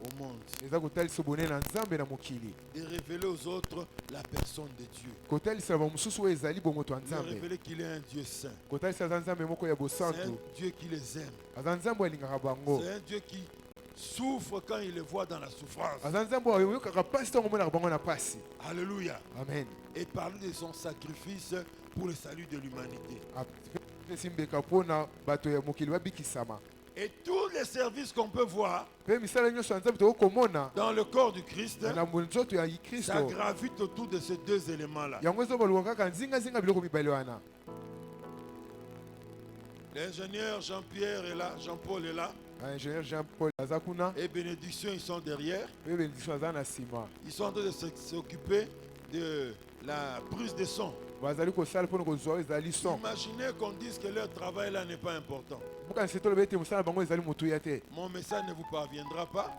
au monde. eza kotalisa bonene na nzambe na mokili, De révéler aux autres la personne de Dieu. kotalisa bamosusu oyo ezali bomoto ya De nzambe, révéler qu'il est un Dieu saint. kotalisa aza nzambe moko ya C'est bosantu, un Dieu qui les aime. aza nzambe alingaka bango, C'est un Dieu qui souffre quand il les voit dans la souffrance. aza nzambe oyokaka pasi ntango omonaka bango na pasi. Alléluia. Amen. Et parler de son sacrifice pour le salut de l'humanité. apesi mbeka mpona bato ya mokili babikisama. Et tous les services qu'on peut voir Mpe misala nyonso ya nzambe tokokomona dans le corps du Christ, na nzoto ya ça Kristo, gravite autour de ces deux éléments-là. yango ezobaluka kaka nzingazinga biloko mibale wana. L'ingénieur Jean-Pierre est là, Jean-Paul est là, Ingénieur Jean-Paul aza kuna, et bénédiction, ils sont derrière. mpe benediction aza na nsima. Ils sont en train de s'occuper de la prise de son. bazali kosala mpona kozwa oyo ezali son. Imaginez qu'on dise que leur travail là n'est pas important. bokanisi toloba ete mosala bango ezali motuya te. Mon message ne vous parviendra pas.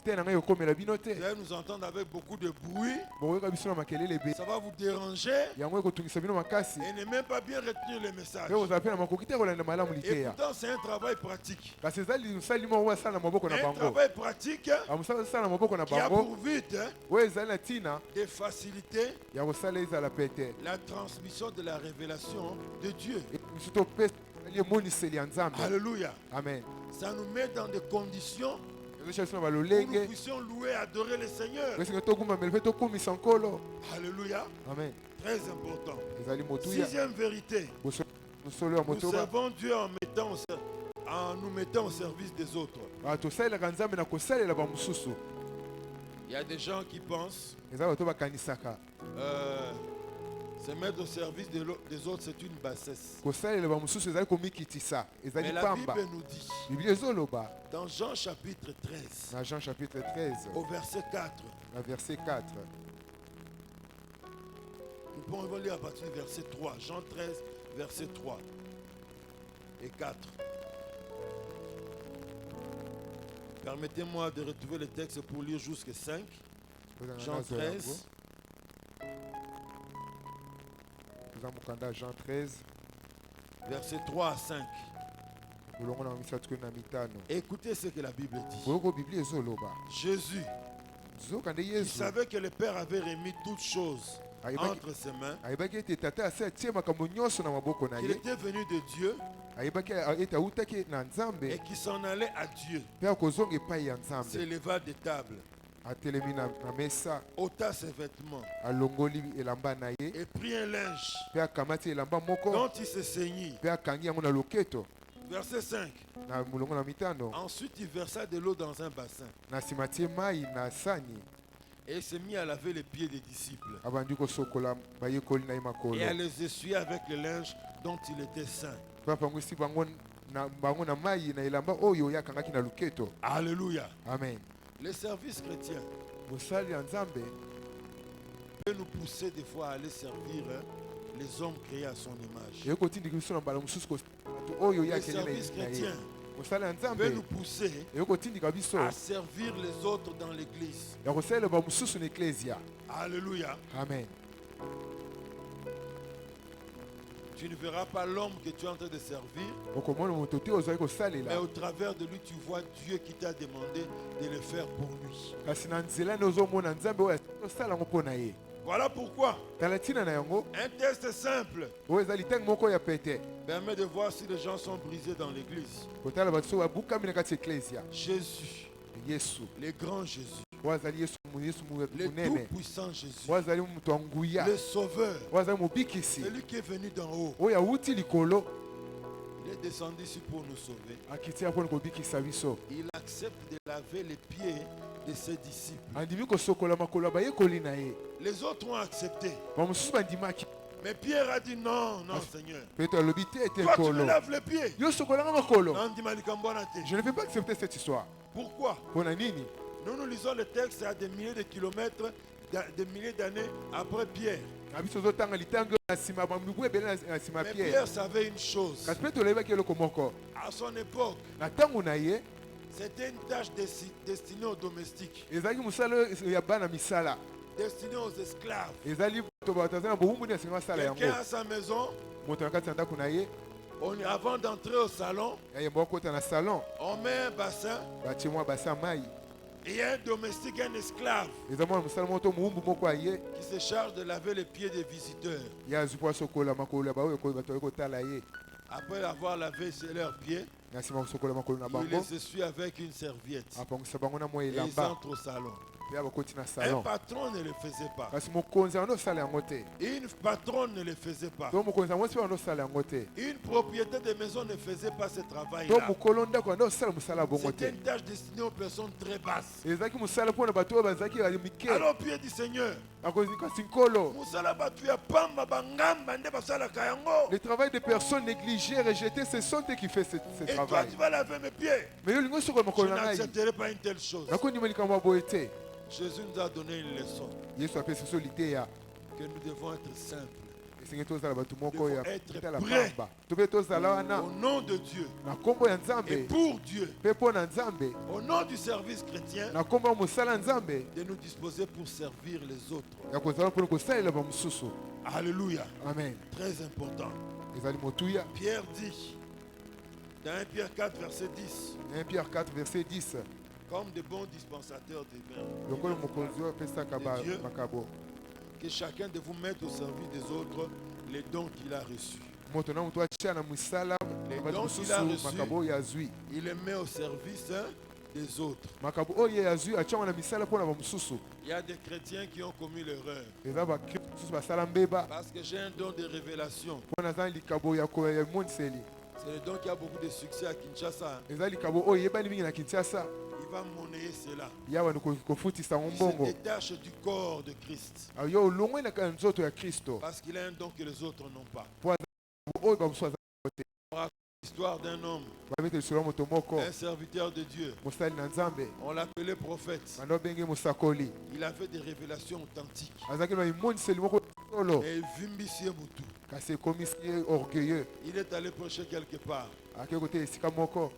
te na ngai ekomela bino te, Vous allez nous entendre avec beaucoup de bruit. bokoyoka biso na makelele ebele, Ça va vous déranger yango ekotungisa bino makasi, et ne même pas bien retenir le message. mpe kozala mpe na makoki te kolanda malamu Et liteya. pourtant, c'est un travail pratique. kasi ezali mosali moko oyo asala na maboko na Un bango, travail pratique mosala asala na maboko na qui a bango pour but oyo ezali na ntina de faciliter ya kosala ezala pete la transmission de la révélation de Dieu. biso topesa ezali emoniseli ya nzambe. Alléluia. Amen. Ça nous met dans des conditions ezosala biso na où nous balolenge puissions louer et adorer le Seigneur. esinga tokumamela mpe tokumisa nkolo. Alléluia. Amen. Très important. ezali motuya Sixième vérité. mosolo ya Nous motoba. servons Dieu en nous mettant au service des autres. tosalelaka nzambe na kosalela bamosusu. Il y a des gens qui pensent eza bato bakanisaka se mettre au service des autres, c'est une bassesse. kosalela bamosusu ezali komikitisa, ezali Mais la pamba. Bible nous dit, biblia ezoloba dans Jean chapitre 13, na Jean chapitre 13 au verset 4, na verset 4, nous pouvons lire à partir du verset 3. Jean 13, verset 3 et 4. Permettez-moi de retrouver le texte pour lire jusqu'à 5. Jean 13, eza mokanda Jean 13 verset 3 à 5. bolongo na misato na mitano. Écoutez ce que la Bible dit. boloko biblia ezoloba Jésus, zokande il yesu savait que le Père avait remis toutes choses entre ses mains, ayebaki ete tata asi atie makambo nyonso na maboko na qu'il ye, était venu de Dieu ayebaki ete awutaki na et nzambe qu'il s'en allait à Dieu. mpe akozonga epai ya nzambe. S'éleva des tables, atelemi na mesa, ôta ses vêtements alongoli elamba na ye, et prit un linge mpe akamati elamba moko dont il se saignit. mpe akangi yango na loketo. Verset 5. na molongo na mitano, Ensuite, il versa de l'eau dans un bassin na nsima tie mai na sani, et se mit à laver les pieds des disciples abandi kosokola bayekoli na ye makolo et à les essuyer avec le linge dont il était saint. mpe apangwisi bango na mai na elamba oyo ye akangaki na loketo. Alléluia. Amen. Le service chrétien mosali ya nzambe peut nous pousser des fois à aller servir les hommes créés à son image. eye kotindika biso na mbala mosusu bato oyo ye Le akeli service na ye. chrétien mosali ya peut nzambe nous pousser eye kotindika biso à servir les autres dans l'église. ya kosalela bamosusu na eklesia. Alléluia. Amen. Tu ne verras pas l'homme que tu es en train de servir, okomona moto te ozali mais kosalela, au travers de lui, tu vois Dieu qui t'a demandé de le faire pour lui. kasi na nzela nde ozomona nzambe oyo osala yango mpo na ye. Voilà pourquoi tala ntina na yango un test simple oyo eza litangi moko ya pete permet de voir si les gens sont brisés dans l'église. kotala bato so babukami na kati ya eklesia. Jésus, yesu le grand Jésus, oyo azali yesu le monene, tout-puissant Jésus, oyo azali moto ya nguya, le sauveur, oyo azali mobikisi, celui qui est venu d'en haut. oyo awuti likolo Il est descendu ici pour nous sauver. akitia mpona kobikisa biso. Il accepte de laver les pieds de ses disciples. andimi kosokola makolo ya bayekoli na ye. Les autres ont accepté. bamosusu bandimaki, Mais Pierre a dit non, non Seigneur. petro alobi te ete Toi tu me nkolo, laves les pieds. yo sokolanga makolo. Non, dis-moi, Likambonate. Je ne vais pas accepter cette histoire. Pourquoi? mpona nini? Nous lisons le texte à des milliers de kilomètres, des milliers d'années après Pierre. na biso ozotanga litango na nsima bamibu ebele na nsima Mais ya pierre. Pierre savait une chose. kasi petro oyebaki eloko moko, À son époque, na ntango na ye c'était une tâche destinée aux domestiques, ezalaki mosala ya bana misala, destinée aux esclaves. ezali bato bato aza na bowumbu nde asenga basala yango. Quelqu'un à sa maison moto na kati ya ndako na ye Avant d'entrer au salon, yaye mbokota na salon on met un bassin. batie mwa basa mai Et il y a un domestique, un esclave, eza mwana mosala moto muumbu moko aye qui se charge de laver les pieds des visiteurs. ye azwi mpo asokola makolo ya baoyo bato oye kotala ye Après avoir lavé leurs pieds, na nsima kosokola makolo na il bango les essuie avec une serviette. apangwisa bango na mwa Et ils elamba entrent au salon. mpe bakoti na Un salon patron ne le faisait pas. kasi mokonzi yango osala yango te Une patronne ne le faisait pas. to mokonzi yango mpe osala yango te Une propriété de maison ne faisait pas ce to travail-là. mokolo ndako yango osala mosala bongo C'était te une tâche destinée aux personnes très basses. ezalaki mosala mpo na bato oyo bazalaki ya mike Alors, au pied du Seigneur, kasi nkolo musala batu ya pamba bangamba nde basalaka yango. le travail des personnes négligées rejetées ce sont eux qui fait ce Et toi, travail tu vas laver mes pieds. mais yo olingi osokola Je makolo na ngai n'accepterai pas une telle chose. nakondima likambo ya boye te Jésus nous a donné une leçon yesu apesi biso liteya que nous devons être simples. esengi tozala bato moko ya Devons être kotala prêts. pamba to mpe tozala wana Au nom de Dieu na nkombo ya et nzambe pour Dieu, mpe mpo na nzambe au nom du service chrétien, na nkombo ya mosala ya nzambe de nous disposer pour servir les autres. ya kozala mpona kosalela bamosusu Alléluia. amen Très important. ezali motuya Pierre dit, dans 1 Pierre 4, verset 10, 1 Pierre 4 verset 10 comme de bons dispensateurs des mains, lokola mokonzi oyo apesaka Dieu. makabo que chacun de vous mette au service des autres les dons qu'il a reçus. moto na moto atia na misala Les bato dons qu'il a mosusu reçus, makabo oyo azwi il les met au service des autres. makabo oyo azwi atiango na misala mpo na bamosusu Il y a des chrétiens qui ont commis l'erreur. eza bakristo mosusu basala mbeba Parce que j'ai un don de révélation. mpo na eza likabo ya emoniseli C'est le don qui a beaucoup de succès à Kinshasa. eza likabo oyo eyebani mingi na kinshasa Il va monnayer cela. yawa ni kofutisa yango Il se mbongo détache du corps de Christ. yo olongwe na nzoto ya kristo Parce qu'il a un don que les autres n'ont pas. oyo bamosusu aza te L'histoire d'un homme, babete lisolo ya moto moko un serviteur de Dieu. mosali na nzambe On l'appelait prophète. bando obenge mosakoli Il avait des révélations authentiques. azalaki na imoniseli moko solo Et Vimbisie Moutou. kasi ekomisi ye orgueilleux Il est allé prêcher quelque part. akei kote esika moko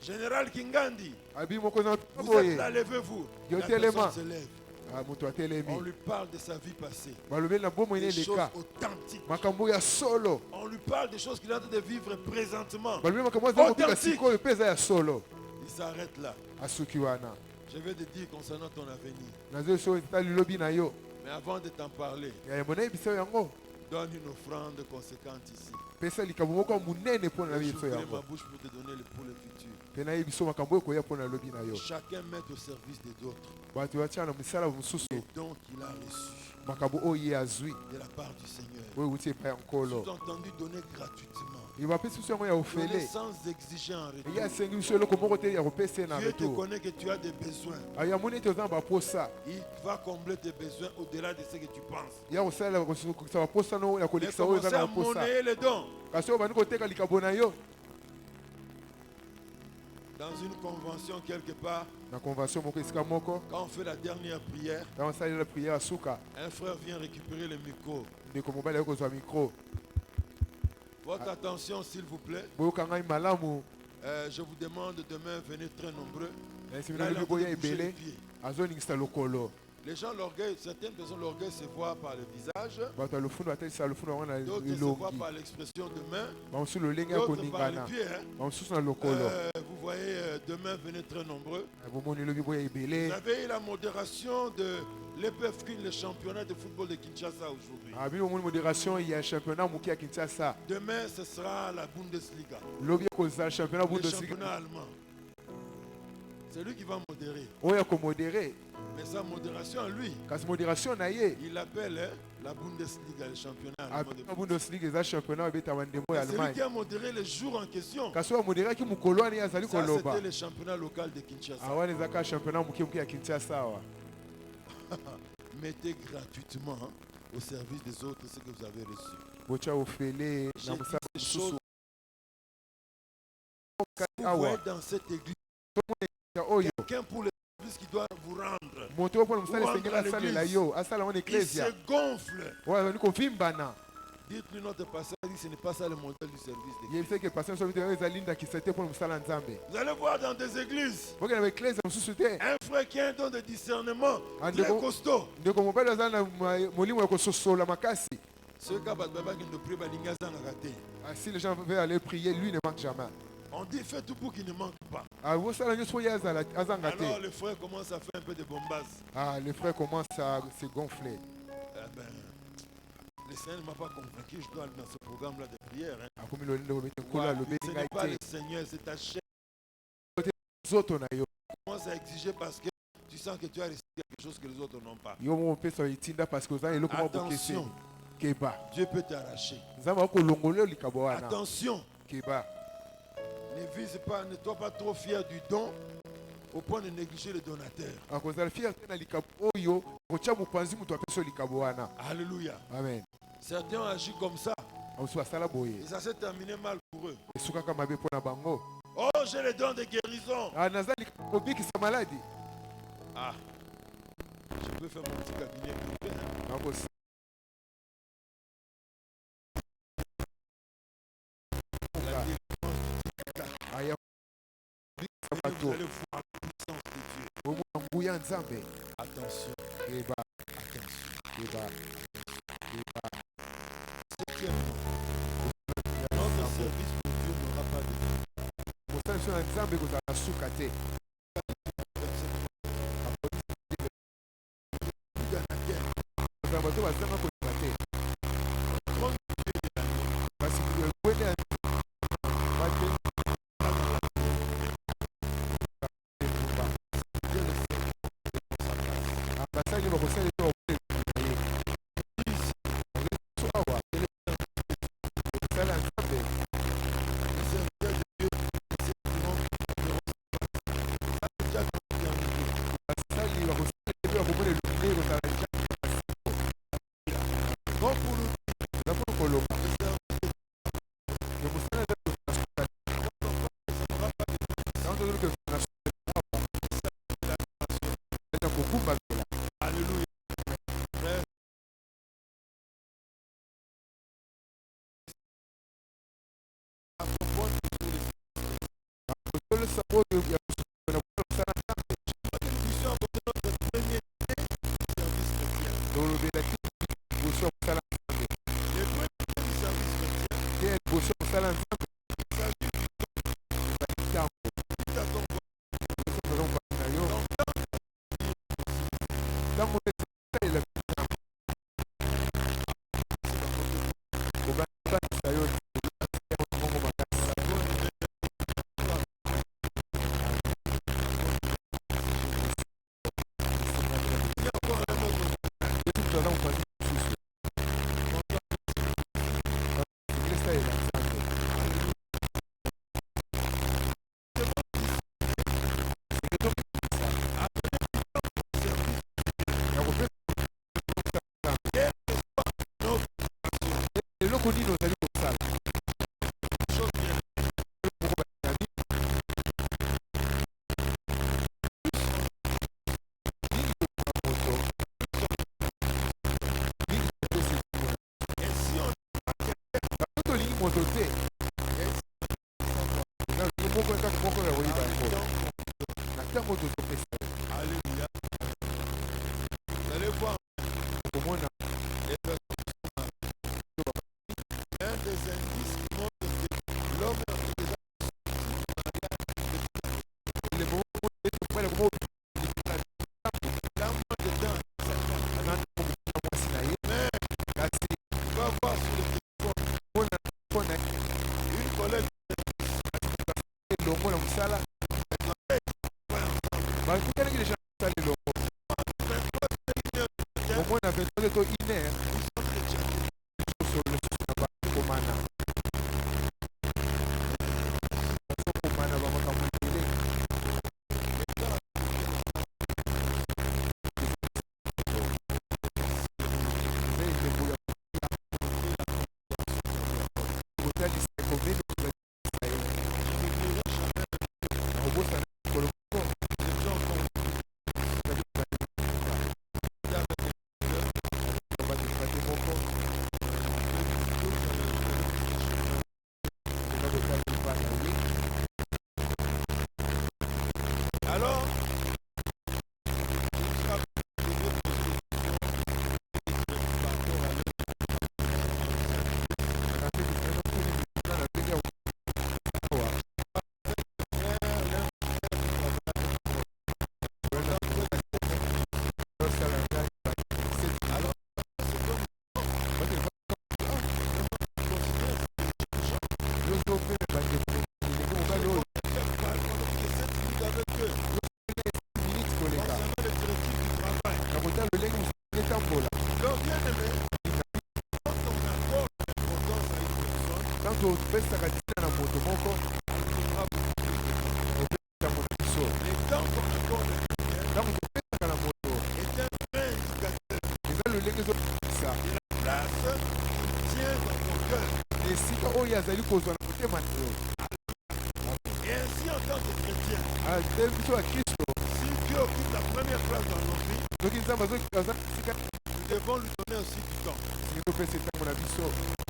Général Kingandi, abi moko eza vous boye êtes là, levez-vous. Yo La telema. personne se lève. moto atelemi On lui parle de sa vie passée. balobeli na bomoi Des choses eleka authentiques. makambo ya solo On lui parle des choses qu'il est en train de vivre présentement. balobeli makambo aza kobika Authentique. sikoyo mpe eza ya solo Il s'arrête là. asuki wana Je vais te dire concernant ton avenir. nazoi so etali lobi na yo Mais avant de t'en parler, yayambo nayebisa yo yango donne une offrande conséquente ici. pesa likambo moko ya monene mpo na biso J'ouvrirai ma yango bouche pour te donner pour le futur. mpe nayebi so makambo oyo ekoya mpo na lobi na yo Chacun met au service des autres bato batia na misala mosusu les dons qu'il a reçus makambo oyo ye azwi de la part du Seigneur. oyo euti epai ya nkolo Sous-entendu, donner gratuitement. ye bapesi biso yango ya Donner ofele sans exiger en eye retour. asengi biso eloko moko te ya kopesa ye na Dieu te retour connaît que tu as des besoins. yamoni ete oza na baposa Il va combler tes besoins au-delà de ce que tu penses. ya kosalela kokisa baposa no ya Mais kolekisa oyo eza commencer na à baposa monnayer les dons. kasi oyo bandi koteka likambo na yo Dans une convention quelque part, na convention moko esika moko quand on fait la dernière prière, ntango osalela priere ya suka un frère vient récupérer le micro. ndeko mobali aye kozwa mikro Votre attention, s'il vous plaît. boyoka ngai malamu Je vous demande demain, venez très nombreux. nayesi Là, bino il est en lobi train de boya bouger les ebele pieds. azoningisa lokolo Les gens, l'orgueil, certaines personnes, l'orgueil se voit par le visage, bato ya lofundu batalisa lofundu yango na d'autres se voient elongi par l'expression de main, bamosusu lolenge ya d'autres par les koningana pieds. Hein. bamosusu na lokolo Vous voyez, demain, venez très nombreux. bomoni elobi boya Vous ebele avez eu la modération de l'EPF Queen, le championnat de football de Kinshasa aujourd'hui. bino bomoni modération ya championnat moke ya kinshasa Demain, ce sera la Bundesliga, lobi ekozala championnat le bundesliga championnat allemand. C'est lui qui va modérer. oyo ya komodere Mais sa modération, lui, kasi modération na ye il appelle hein, la Bundesliga, le championnat allemand. abima bundesliga eza championnat oyo ebetama ndembo ya C'est lui allemagne qui a modéré les jours en question. kasi oyo amoderaki mokolo wana ye azali Ça, koloba c'était le championnat local de Kinshasa. awana ezaka championnat moke moke ya kinshasa awa Mettez gratuitement hein, au service des autres ce que vous avez reçu. botia ofele J'ai na dit mosala ces mosusu choses. Vous awa voyez dans cette église oyo quelqu'un pour le service qui doit vous rendre. moto oyo mpona mosala Rendre esengeli à asalela l'église. yo asala ngo na Il eklesia se gonfle. oyo azali kovimbana Dites-lui notre pasteur dit ce n'est pas ça le modèle du service d'église. yebisaki pasteur so bito ezali ndakisa te mpona mosala ya nzambe Vous allez voir dans des églises boke na baeklesia mosusu te un frère qui a un don de discernement Ah, très ndeko- costaud. ndeko mobali azali na molimo ya kososola makasi Si les gens veulent aller prier, lui ne manque jamais. On dit fais tout pour qu'il ne manque pas. Alors le frère commence à faire un peu de bombasses. Le frère commence à se gonfler. Le Seigneur ne m'a pas convaincu, je dois aller dans ce programme-là de prière. Ce n'est pas le Seigneur, c'est ta chair. Tu commences à exiger parce que tu sens que tu as reçu quelque chose que les autres n'ont pas. Attention, Dieu peut t'arracher. Attention, ne vise pas, ne sois pas trop fier du don au point de négliger le donateur. Alléluia. Amen. Certains ont agi comme ça. Et ça s'est terminé mal pour eux. Oh, j'ai le don de guérison. Je peux faire mon petit cabinet privé. Vous allez voir la puissance de Dieu. Attention. Notre service pour Dieu n'aura pas de Alléluia. Vous allez voir. Un des indices qui montre que l'homme est déjà Et ainsi en tant que chrétien, si Dieu occupe la première place dans nos vies, nous devons lui donner aussi du temps.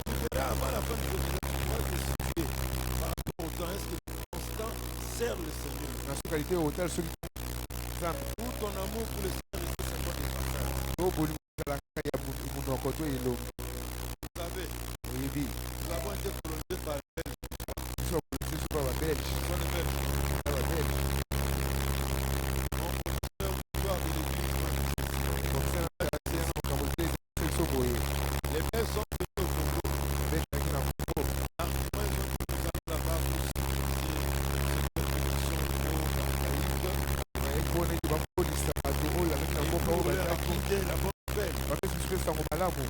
Vous verrez avant la fin du jour, on va décider par rapport au temps, est-ce que constant sert le Seigneur? Tout ton amour pour le Seigneur est tout simplement Vous savez, nous avons été colonisés par les Belges. Les Belges sont venus au Congo.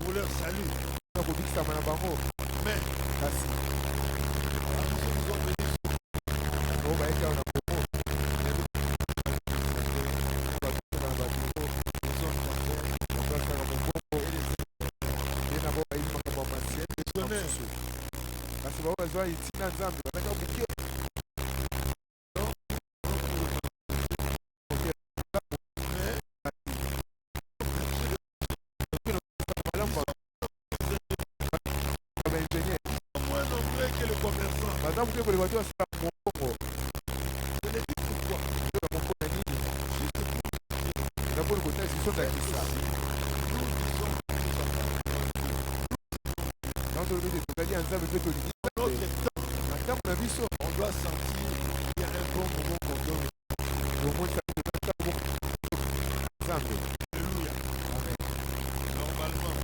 Pour leur salut. Mais moins nombreux que le commerçant. Je l'ai dit pourquoi. On doit sentir qu'il y a un bon moment qu'on donne. Alléluia. Normalement,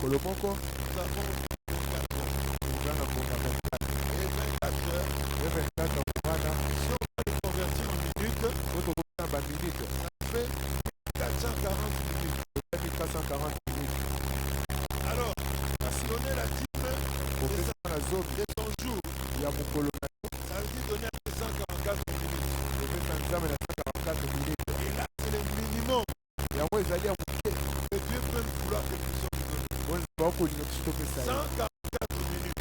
Kolomoko, nous avons 24 heures. Si on va les convertir en minutes, ça fait 440 minutes. Alors, donner la dîme de ton jour, ça veut dire donner à 244 minutes. Et là, c'est le minimum que Dieu peut vouloir que nous soyons donnés. 144 minutes.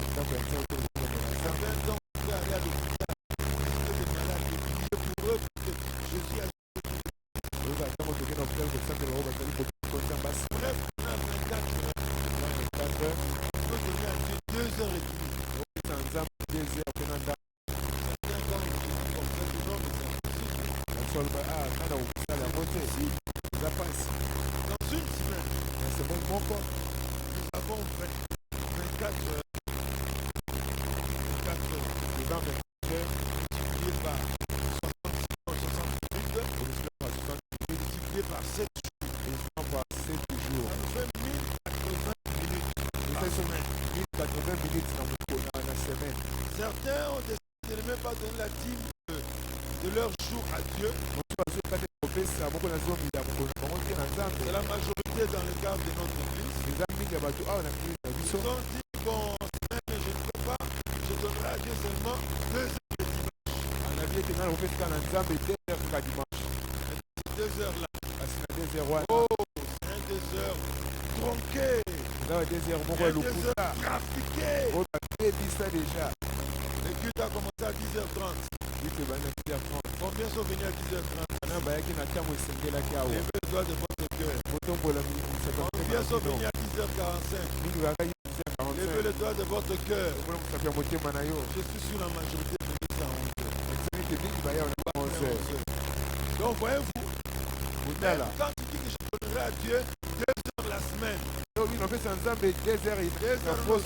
Ça veut dire 4 minutes. Dans une semaine, nous avons 24 heures. 24 heures. Multiplié par 60 multiplié par 7 jours. Ça nous fait 1080 minutes par semaine. Certains ont décidé de ne même pas donner la dîme de leur jour à Dieu. C'est la majorité dans le cadre de notre église. Ils ont dit, bon, semaine, je ne peux pas, je donnerai à Dieu seulement 2 heures de dimanche. 2 heures là. Oh, c'est 2 heures tronquées. Dans le désert, Il mon y roi a le des coup. heures trafiquées. Oh, tu dit ça déjà. Le culte a commencé à 10h30. Oui, c'est bien à 10h30. Combien sont venus à 10h30? On a baillé qui n'a qu'à me sender la kia. Levez le doigt de votre cœur. Autant pour la musique, c'est comme Combien sont venus à 10h45? nous nous avons dit à Levez le doigt de votre cœur. ça fait monter Manayo. Je suis sur la majorité de nous à 11h. C'est que dit qu'il va y avoir 11h. Donc voyez-vous, Là. quand tu dis que je donnerai à Dieu 2 heures la semaine, Donc oui, on fait ça ensemble 2 heures et 2 heures pause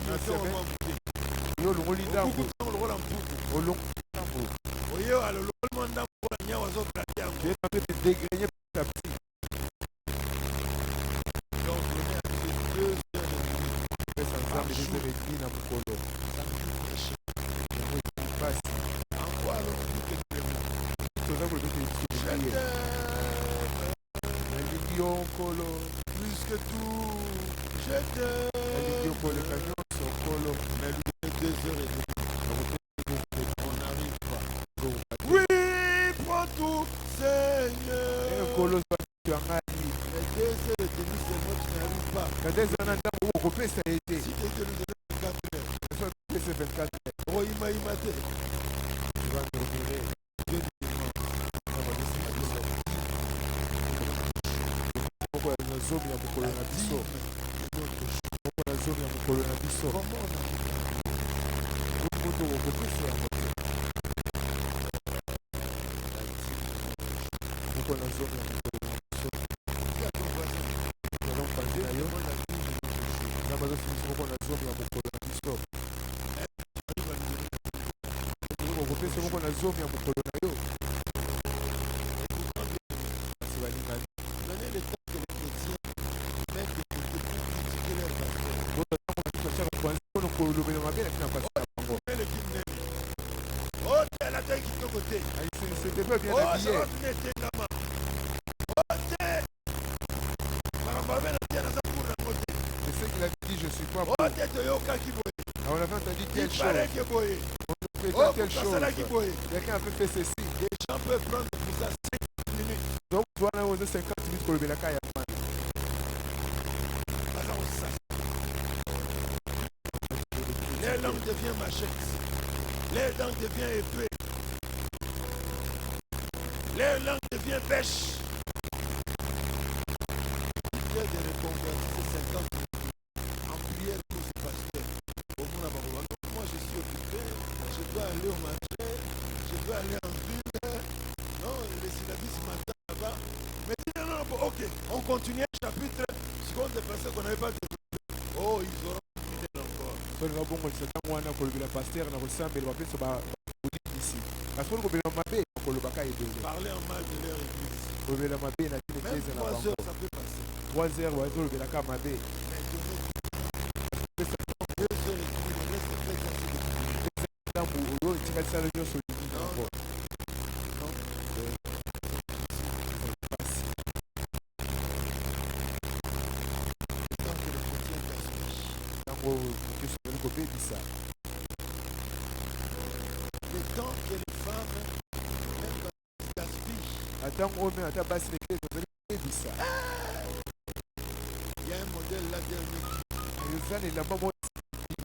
la semaine. yo le rôle d'ambo. Beaucoup de temps le rôle en poutre. Au long d'ambo. Voyez, alors le rôle d'ambo, il y a aux autres là. J'ai tenté de dégrainer petit à petit. Donc venez à Dieu 2 heures de nuit. On fait ça ensemble 2 heures et demie dans mon colo. Ça me fait prêcher. Je ne sais pas si. En quoi alors vous que tu es là? C'est ça que je vais Je te t'aime. dire. Religion colo. Plus que tout, je Religion t'aime. colo. Canyon son colo. Mais lui, 2 heures et demie. On n'arrive pas. Go. Oui, prends tout, Seigneur. Colo tu as gagné. Mais 2 heures et demie, c'est moi qui n'arrive pas. Quand des années d'ambo, on peut ça aider. Si Dieu nous donne 24 heures, C'est 24 heures. oh, il m'a imité. Tu vas dormir. Dieu nous demande. Pourquoi nous sommes à Mokolo na biso? Pourquoi nous sommes à Mokolo na biso? Comment on a Moto okopesa yango te. Pourquoi nous sommes à Mokolo na biso? Nous parti na yo. Na bazo fini pourquoi nous sommes à Mokolo na biso? Okopesa pourquoi nous sommes à Mokolo na yo? C'est balinga. donner le temps que les chrétiens mettent de côté pour critiquer leur pasteur. Mais le film n'est pas. Oh, t'es la tête qui est côté. C'était pas bien Oh, ça habillé. va venir t'es là-bas. Oh, t'es. Marambabé, la tienne, ça pour la côté. C'est ce qu'il a dit, je suis pas Oh, pour. t'es Toyoka qui boye. On avait entendu telle Il chose. paraît que boye. On fait Oh, telle pour chose. ça, là qui boye. Quelqu'un a fait ceci. Les gens peuvent prendre pour ça 5 minutes. Donc, toi, on a 50 minutes pour le Belaka. Alors, ça. Les langues deviennent machette. Les langues deviennent épée. Les langues deviennent bêche. Il y a des reconvertis de 50 minutes en prière pour ce pasteur. Au monde à Baroua. Donc, moi, je suis occupé. Je dois aller au marché. Je dois aller en ville. Non, les syllabes matin là-bas. Mais non, non, bon, ok. On continue un chapitre. Seconde des personnes qu'on n'avait pas développé. Oh, ils auront fidèle encore. Toi, le bon, c'est un mois pour le pasteur, on a reçu un bel appel sur la ici. Parce que le mabé, pour le baka est donné. Parler en mal de leur église. Le mabé, il a dit Même 3 heures, ça peut passer. 3 heures, on va dire le Belaka mabé. Mais donnez 2 heures et demie, le reste de 2 heures, c'est de prier. Non, tu vas ça le jour sur le lit. Non. Tant que le chrétien gaspille. Le temps que les femmes même gaspillent. Attends, on met à ta basse les clés de ça. Il y a un modèle là dernier Le fan est là-bas, moi, qui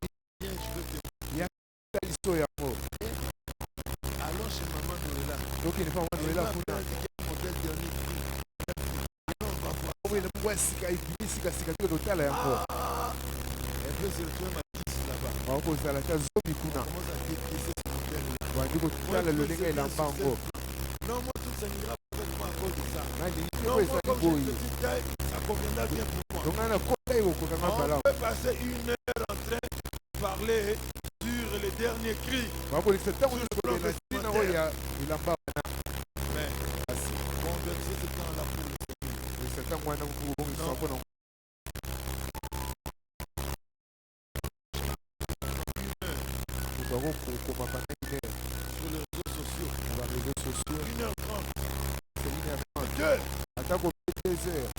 vient, je veux te l'histoire. allons chez maman Noëlla. Donc, il n'est pas Elle là m'a pour fait un modèle dernier qui on va voir. oui, le mois, si tu l'hôtel, encore. Elle veut se retrouver ma fille là-bas. On va poser la case zombie. On commence à détester ce modèle-là. On va dire que le légua, il en pas encore. Non, moi, tout ça n'ira pas avec moi à cause de ça. Non, Non, moi, comme j'ai une petite taille, ça conviendra bien pour moi. donc, on a côté au gouvernement. On peut passer 1 heure en train de parler sur les derniers cris. On va poser ce temps où il en pas. Mais, converser ce temps-là pour le Seigneur. C'est un mois où on s'en va. Nous avons pour ma famille Sur les réseaux sociaux. sur les réseaux sociaux. 1h30. C'est 1h30. 2. Attends qu'on fait 2 heures.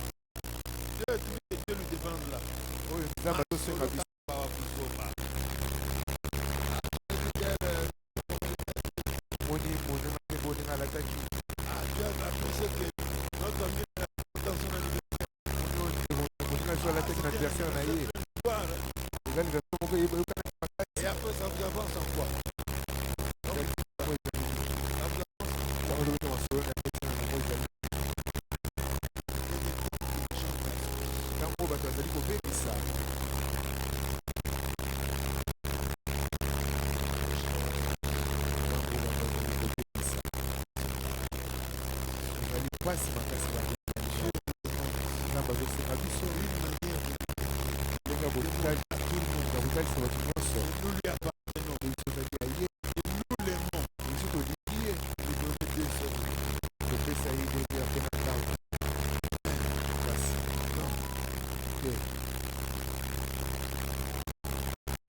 2, tu veux lui demande là. Oui, nous avons tous un avis. Moni à l'attaque. Tu as apprécié que notre ami a dans son anniversaire. On a sur la tête d'adversaire, on a eu.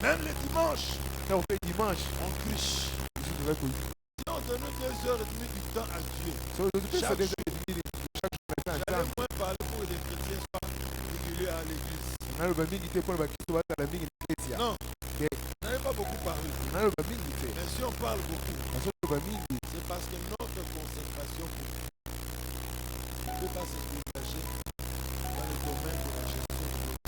Même le dimanche, Quand on fait dimanche, on triche. je devrais vous Si on donne 2h30 du temps à Dieu, so, je fais ça chaque des jour, chaque jour j'allais ensemble. moins parler pour que les chrétiens soient réguliers à l'église. On a le mingi te pour le bakristo à la mingi de Non, on n'avait pas beaucoup parlé. on a le mingi te. Mais si on parle beaucoup, Parce que le mingi, c'est parce que notre consécration ne peut pas se dégager dans le domaine de la gestion de Dieu.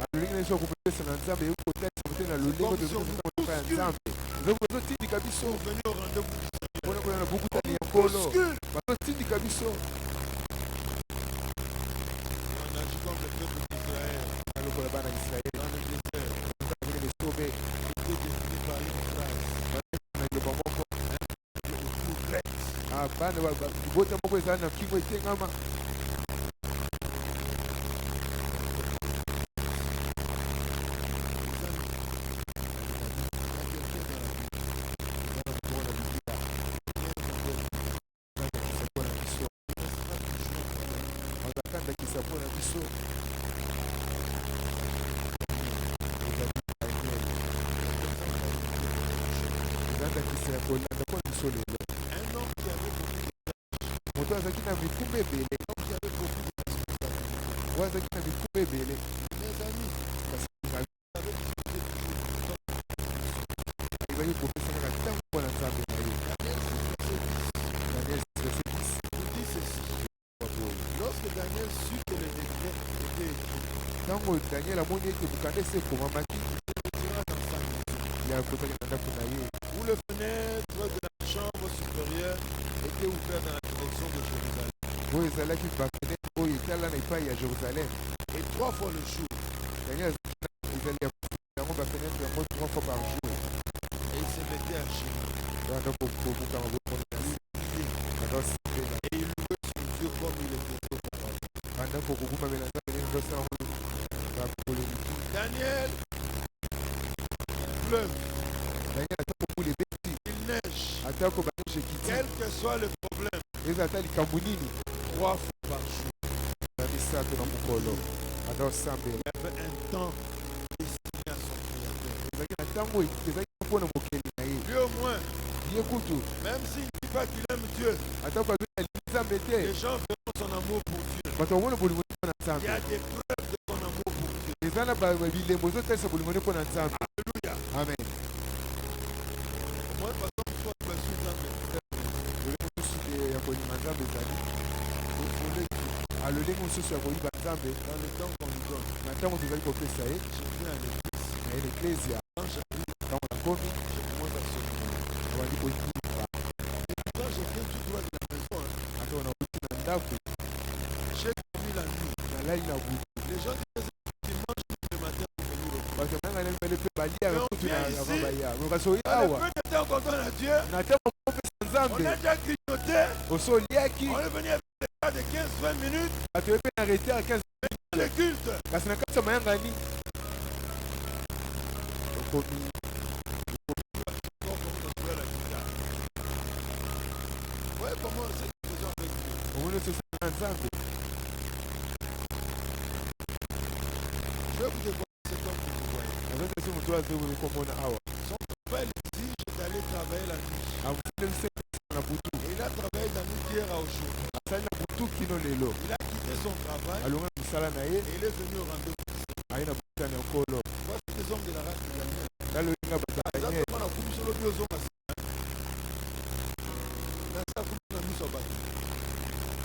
alolenge na soko pesa na nzambe yuko tete sote na lolengo de kwa nzambe. Zoko tindi kabiso. Pour venir au rendez-vous du Seigneur, Bona kuna na buku tani ya kolo. bouscule. Bato tindi kabiso. On a dit comme le peuple d'Israël Aloko la bana Israeli. dans le désert, Vile besobe était défini par une phrase. na le bamoko. Plus grec. Ah bana ba bota moko ezana na kingo etengama. Un homme qui avait beaucoup Moto azaki na mikume ebele. Oyo azaki na mikume ebele. mes amis, Ezali kopesana na ntango mpona nzambe na ye. Daniel verset 10. nous dit ceci. Lorsque Daniel sut que le décret était écrit, Ntango Daniel amoni ete mokanda esi ekomamaki, il retira dans sa maison, ya akotaki na ndako na ye. où les fenêtres de la chambre supérieure étaient ouvertes dans la direction de Jérusalem. Oyo ezalaki bafenetre oyo etala na epai ya Jérusalem. Et 3 fois le jour, Daniel azali ezali yango bafenetre yango 3 fois par jour. et il se mettait à genoux. Wana kobuka maboko na se. Bandosepela. Et il louait son Dieu comme il était auparavant. Banda kokogumamela nzambe ndenge ndosala ngo bakoleliki. Daniel, pleuve, Daniel atako mbula ebeti. il neige, Atako baneige ekiti. quel que soit le problème, Eza ata likambo nini. 3 fois par jour. Na misato na mokolo. Bandosambela. Il y avait un temps destiné à son créateur. Ezalaki na ntango ezalaki mpona mokeli na ye. Lui au moins, Ye kutu. même s'il ne dit pas qu'il aime Dieu, Atako azoyali nzambe te. les gens verront son amour pour Dieu. Bato bamona bolingo mpona Il y nzambe. a des preuves de son amour pour Dieu. Eza na bilembo ezotalisa bolingo nde mpona nzambe. Alléluia. Amen. Moi, par exemple, soit je suis nzambe. Lolenge mosusu ya kolinga nzambe ezali. Alolenge mosusu ya koyiba nzambe Dans le temps qu'on nous donne, na ntango tozali kopesa ye je viens à l'église. na ye l'eklezia Quand j'arrive, ntango nakomi je commence à sonner. abandi koyiba Quand je viens tout droit de la maison, ata nauti na ndako j'ai dormi la nuit. nalali na butu Les gens disent qu'ils mangent le matin pour venir au cours. bato nanga nemele mpe balia kutu na Mais avant ici, baya kasi oyi Dans le awa peu de temps qu'on donne à Dieu, na ntango kopesa on nzambe a déjà grignoté. oso oliaki On est venu avec des cas de 15-20 minutes bato ye mpe na retard 15 dans le culte. kasi na kati ya mayangani okomi Ouais, comment c'est que les gens veulent Dieu. omoni ososana na nzambe Je vais vous dévoiler cet homme que vous voyez. nazaki esi moto azokoli komona awa Son papa l'exige d'aller travailler la nuit. amoselisi na butu Et il a travaillé de la nuit d'hier à aujourd'hui. asali na butu kino lelo Il a quitté son travail alonga na misala na ye et il est venu au rendez-vous. aye na butani ya nkolo Voici des hommes de la race de Daniel. nalolinga bato ya daniel Exactement, on a coupé sur le deux hommes. On a ça coupé dans la nuit sur le bateau.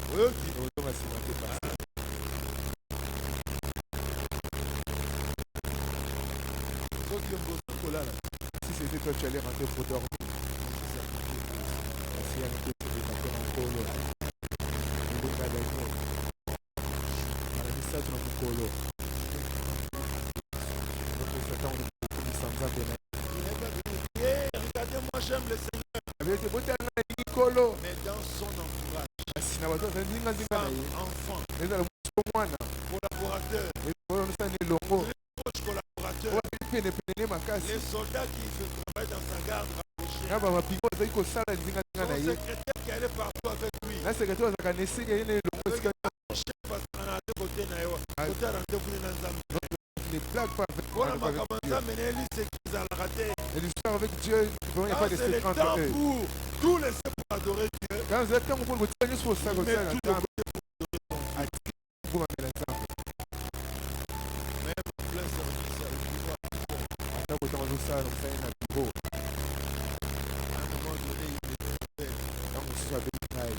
Oui, ozonga nsima te pasi ceux qui ont bossé au là. si c'était toi tu allais rentrer pour dormir kasi ya mpe tobeta mpe na nkolo tatu na mukolo Regardez-moi, j'aime le Seigneur. mais Mais dans son entourage, enfant collaborateur, proche collaborateur, les soldats qui se travaillent dans sa garde rapprochée, son secrétaire qui allait partout avec lui, parce qu'on a deux côtés, côté rendez-vous dans Zambie. Voilà ma camarade, mais lui, c'est qu'ils ont raté. Et l'histoire avec Dieu, il n'y a pas de C'est le secret temps entre eux. pour tous les pour adorer Dieu. Quand vous êtes temps pour vous tenir sur ça, vous Mais êtes tout temps le pour m'amener ensemble. même plein service avec lui. Après, vous avez ça, vous faites un bureau. À un moment donné, il était Quand vous êtes avec Israël,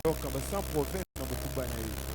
alors quand on s'en province, on a beaucoup banni.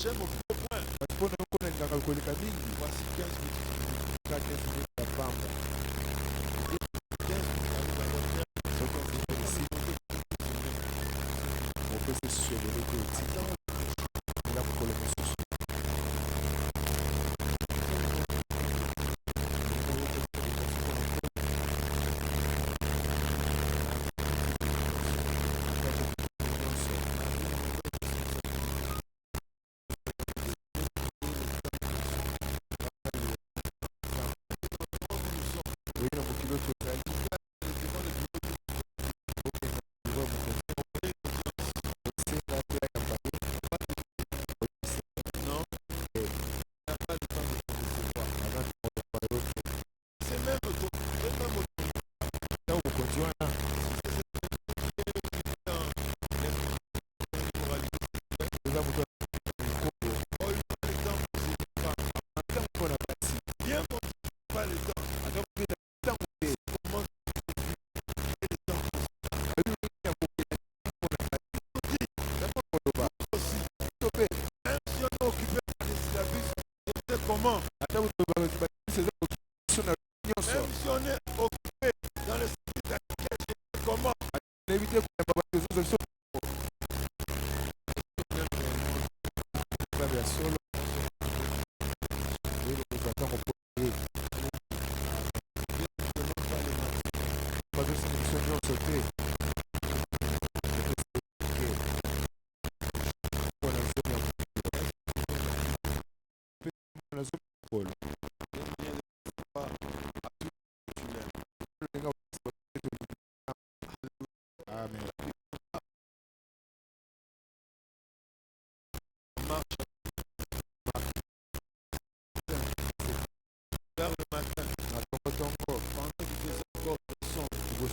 J'aime au plus point. Voici 15 minutes la Pamba. On peut se suivre le côté. Là, pour le monsieur. Même si on est occupé dans le service comment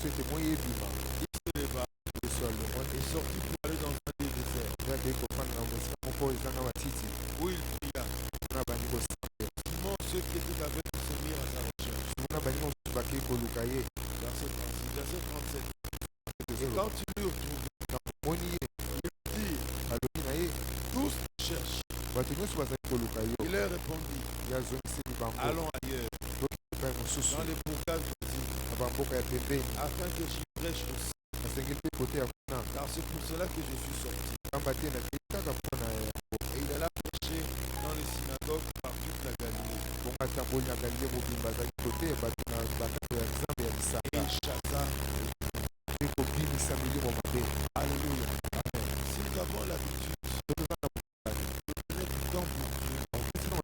c'était moins évident. il se leva et sorti pour aller dans un désert. Regardez qu'on prend la musique, on peut aller dans la titi. na baninga mosusu bakei koluka ye. Verset 36, verset 37. Et quand tu lui retrouves, omoni ye il dit, alobi na ye tous cherchent. bato nyonso bazali koluka yo. Il leur répondit, Ye azongiseli bango allons ailleurs, epai mosusu dans les bourgades voisines, na bamboka ya pembeni, afin que j'y prêche aussi. nasengeli mpe kote ya kuna Car c'est pour cela que je suis sorti. kamba te nakei kaka mpona yango. Et il alla prêcher dans les synagogues par toute la Galilée. bongo atamboli na galile mobimba azali kote bato na bakando ya nzambe ya Et lisanga il chassa. mpe kobimisa milimo mabe. Alléluia. Si nous avons l'habitude de donner du temps pour Dieu,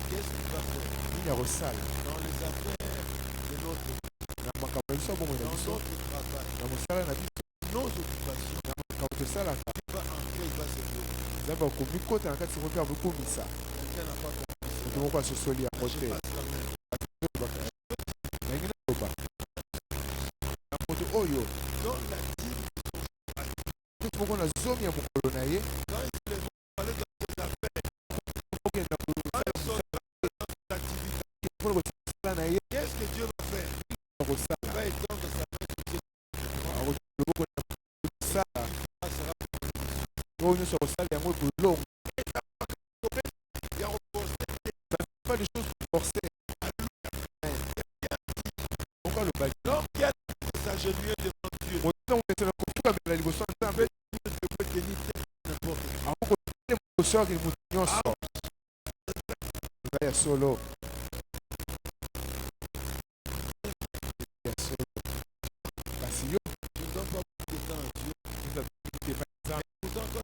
qu'est-ce qu'il va faire nini ya kosala dans les affaires de notre vie, na makambo ya biso ya bomoi na dans biso notre travail, na mosala na biso nos occupations? na makambo tosalaka Il va entrer, il va se lever. nzambe akomikota na kati yango mpe akokumisa. Quelqu'un n'a pas compris. moto moko asosoli yango Je te. passe la main. nangi naloba na moto oyo Dans la dîme, moto moko na zomi ya mokolo na ye quand il est allé dans ses affaires, okenda quand il sort de l'activité, mpona kosala na ye qu'est-ce que Dieu va faire? na kosala Il va étendre sa main sur Dieu. loboko na kosala Ça sera oyo nyonso akosala yango ekolonga il y a reposé. pas des choses forcées. Pourquoi le bâti Donc, il y a des s'agenouiller devant Dieu. moto ntango esala kofukamela liboso ya nzambe Dieu ne peut tenir tête n'importe qui. akokotele moto soki moto nyonso ezali ya solo ya solo kasi yo Je ne donne pas beaucoup de temps à Dieu. ezabike pa nzambe Nous encore,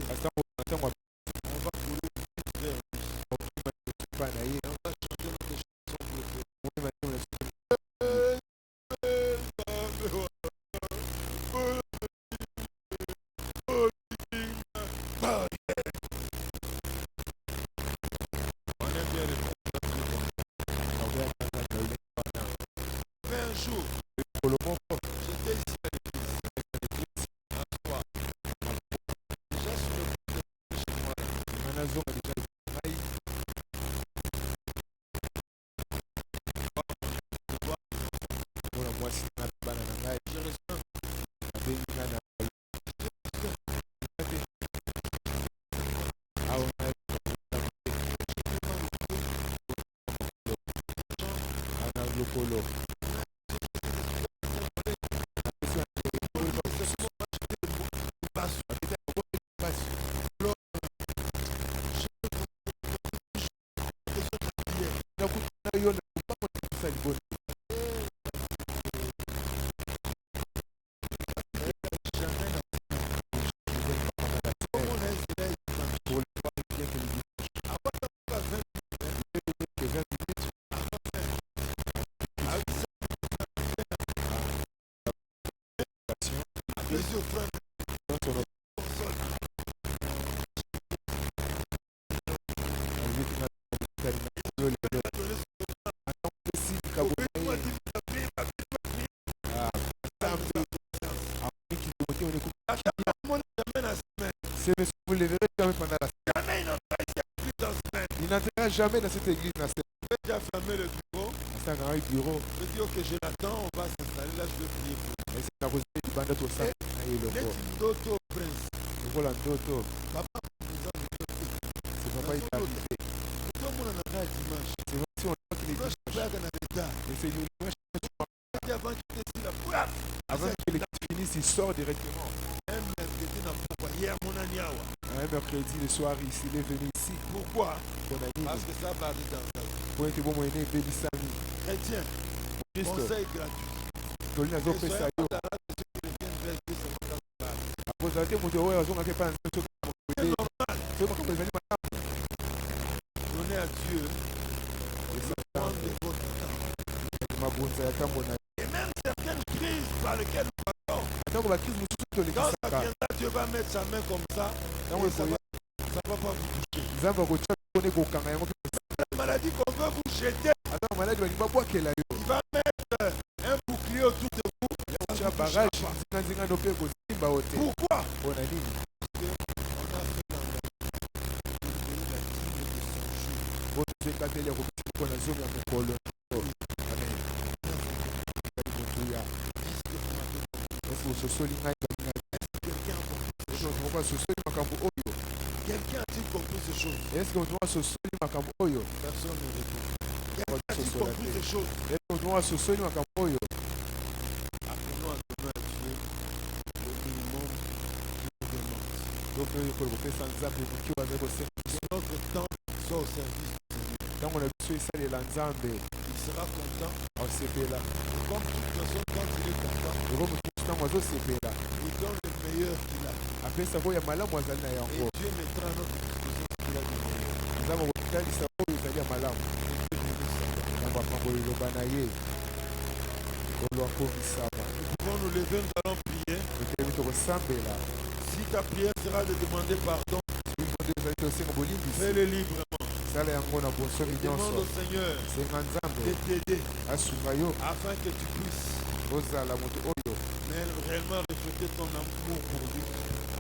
na ntango on va courir vers lui. pa na ye On va chanter notre chanson pour le Père. omema ntango na On est bien mais un jour, ekolo moko j'étais ici à l'église. Un soir. Déjà sur le point de chez moi. nga nazonga deja ngai mpona mwasi na bana na ngai Je reçois abengi nga na awa ngai ana lokolo yo na lupango na kosa liboni vous ne le verrez jamais pendant la semaine. Il n'entrera jamais dans cette église. J'ai déjà fermé le bureau. C'est un bureau. Je dis ok, je l'attends, on va s'installer là, je vais prier pour lui. Mais c'est la rosée du bandeau tout ça. Ndoto prince. Voilà, Ndoto. Papa, nous avons c'est papa Italie. pourquoi mon ananas dimanche? C'est vrai si on a que les Pourquoi je fais un retard? mais c'est une dimanche. Avant qu'il décide la poire. Avant que l'église finisse, il sort directement. Un mercredi n'a pas hier mon aniawa. Un mercredi le soir, il est venu ici. Pourquoi? Mon ami, Parce que ça va arriver dans sa vie. pour être bon moyen Bélisami. Chrétien, Christ, conseil gratuit. Tolina Et zo soyez pesa yo. pas dans la société chrétienne, vers Dieu, c'est pas ça. Akoza te moto oyo azonga ke pa nso C'est ko normal. so ko ko ezali malamu. Donnez à Dieu le temps de votre temps. Mabonza ya kambo na Et même certaines crises par lesquelles nous passons, atako bakristo mosusu quand ça tolekisaka viendra, Dieu va mettre sa main comme ça. ntango Et ça ekoya va pas vous toucher. nzambe akotia mpona ekokanga yango mpe La maladie qu'on veut vous jeter, atako maladi balingi babwakela yo il va mettre un bouclier autour de vous. Et ça tia vous barage touchera pas. nzinganzingano mpe kosimba yo te Pourquoi? mpona nini On a fait dans la dîme de son jour. mpo tozekateli ya komisi mpona zomi ya mokolo ososoli ngai ngai Quelqu'un a compris ces esi choses? moto moko asosoli makambo oyo Quelqu'un a-t-il compris ces choses? eske moto moko asosoli makambo oyo Personne ne répond. Quelqu'un Pas a-t-il de compris sosolate. ces choses? eske moto moko asosoli makambo oyo Apprenons à donner à Dieu le minimum qu'il nous demande. tokoki kopesa nzambe moki oyo azali kosenga Que notre temps soit au service du Seigneur. ntango na biso esalela nzambe Il sera content. asepela Comme toute personne, quand il est content, eko motu ntango azosepela il donne le meilleur qu'il a. apesaka oyo ya malamu azali na Et yango Dieu mettra à notre disposition ce qu'il a de meilleur. nzambe akotalisa oyo ezali ya malamu Et Dieu bénisse sa parole. ntango apangoli liloba na ye kolo akomisama Nous pouvons nous lever, nous allons prier. totelemi tokosambela Si ta prière sera de demander pardon, biso nde ezali tosenga bolimbisi fais-le librement. sala yango na bonsomi Et demande nyonso au Seigneur senga nzambe de t'aider asunga yo afin que tu puisses ozala moto oyo réellement refléter ton amour pour lui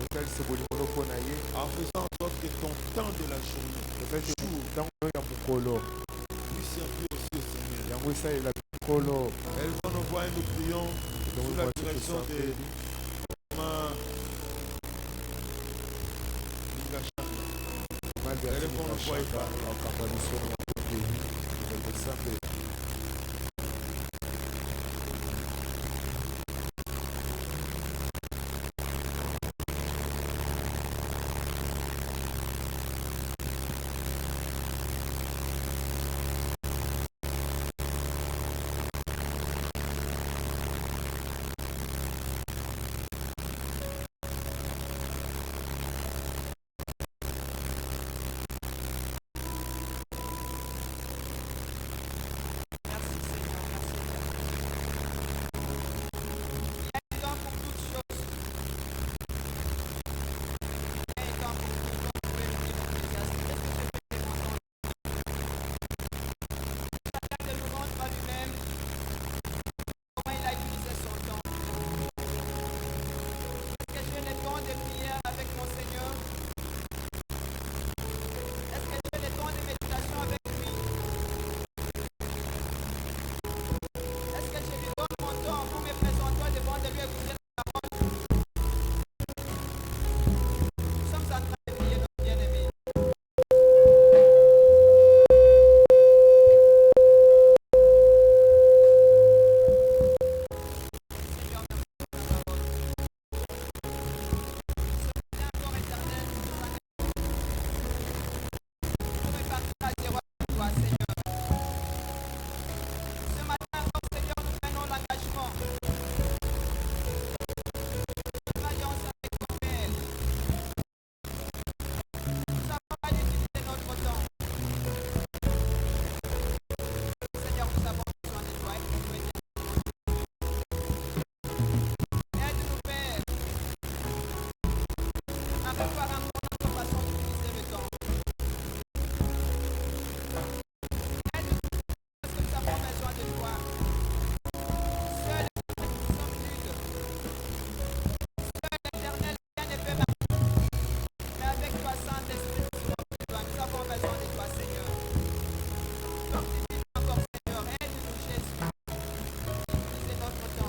otalisa bolingo mpo na ye en faisant en sorte que ton temps de la journée ozali te ntango oyo ya mokolo puisse servir aussi au Seigneur. yango esalela mikolo Élevons nos voix et nous prions sous la direction de Maman Linga Changa. Élevons nos voix et parlons. akamba biso na bakokeli ezali kosambela Devant de lui et vous dire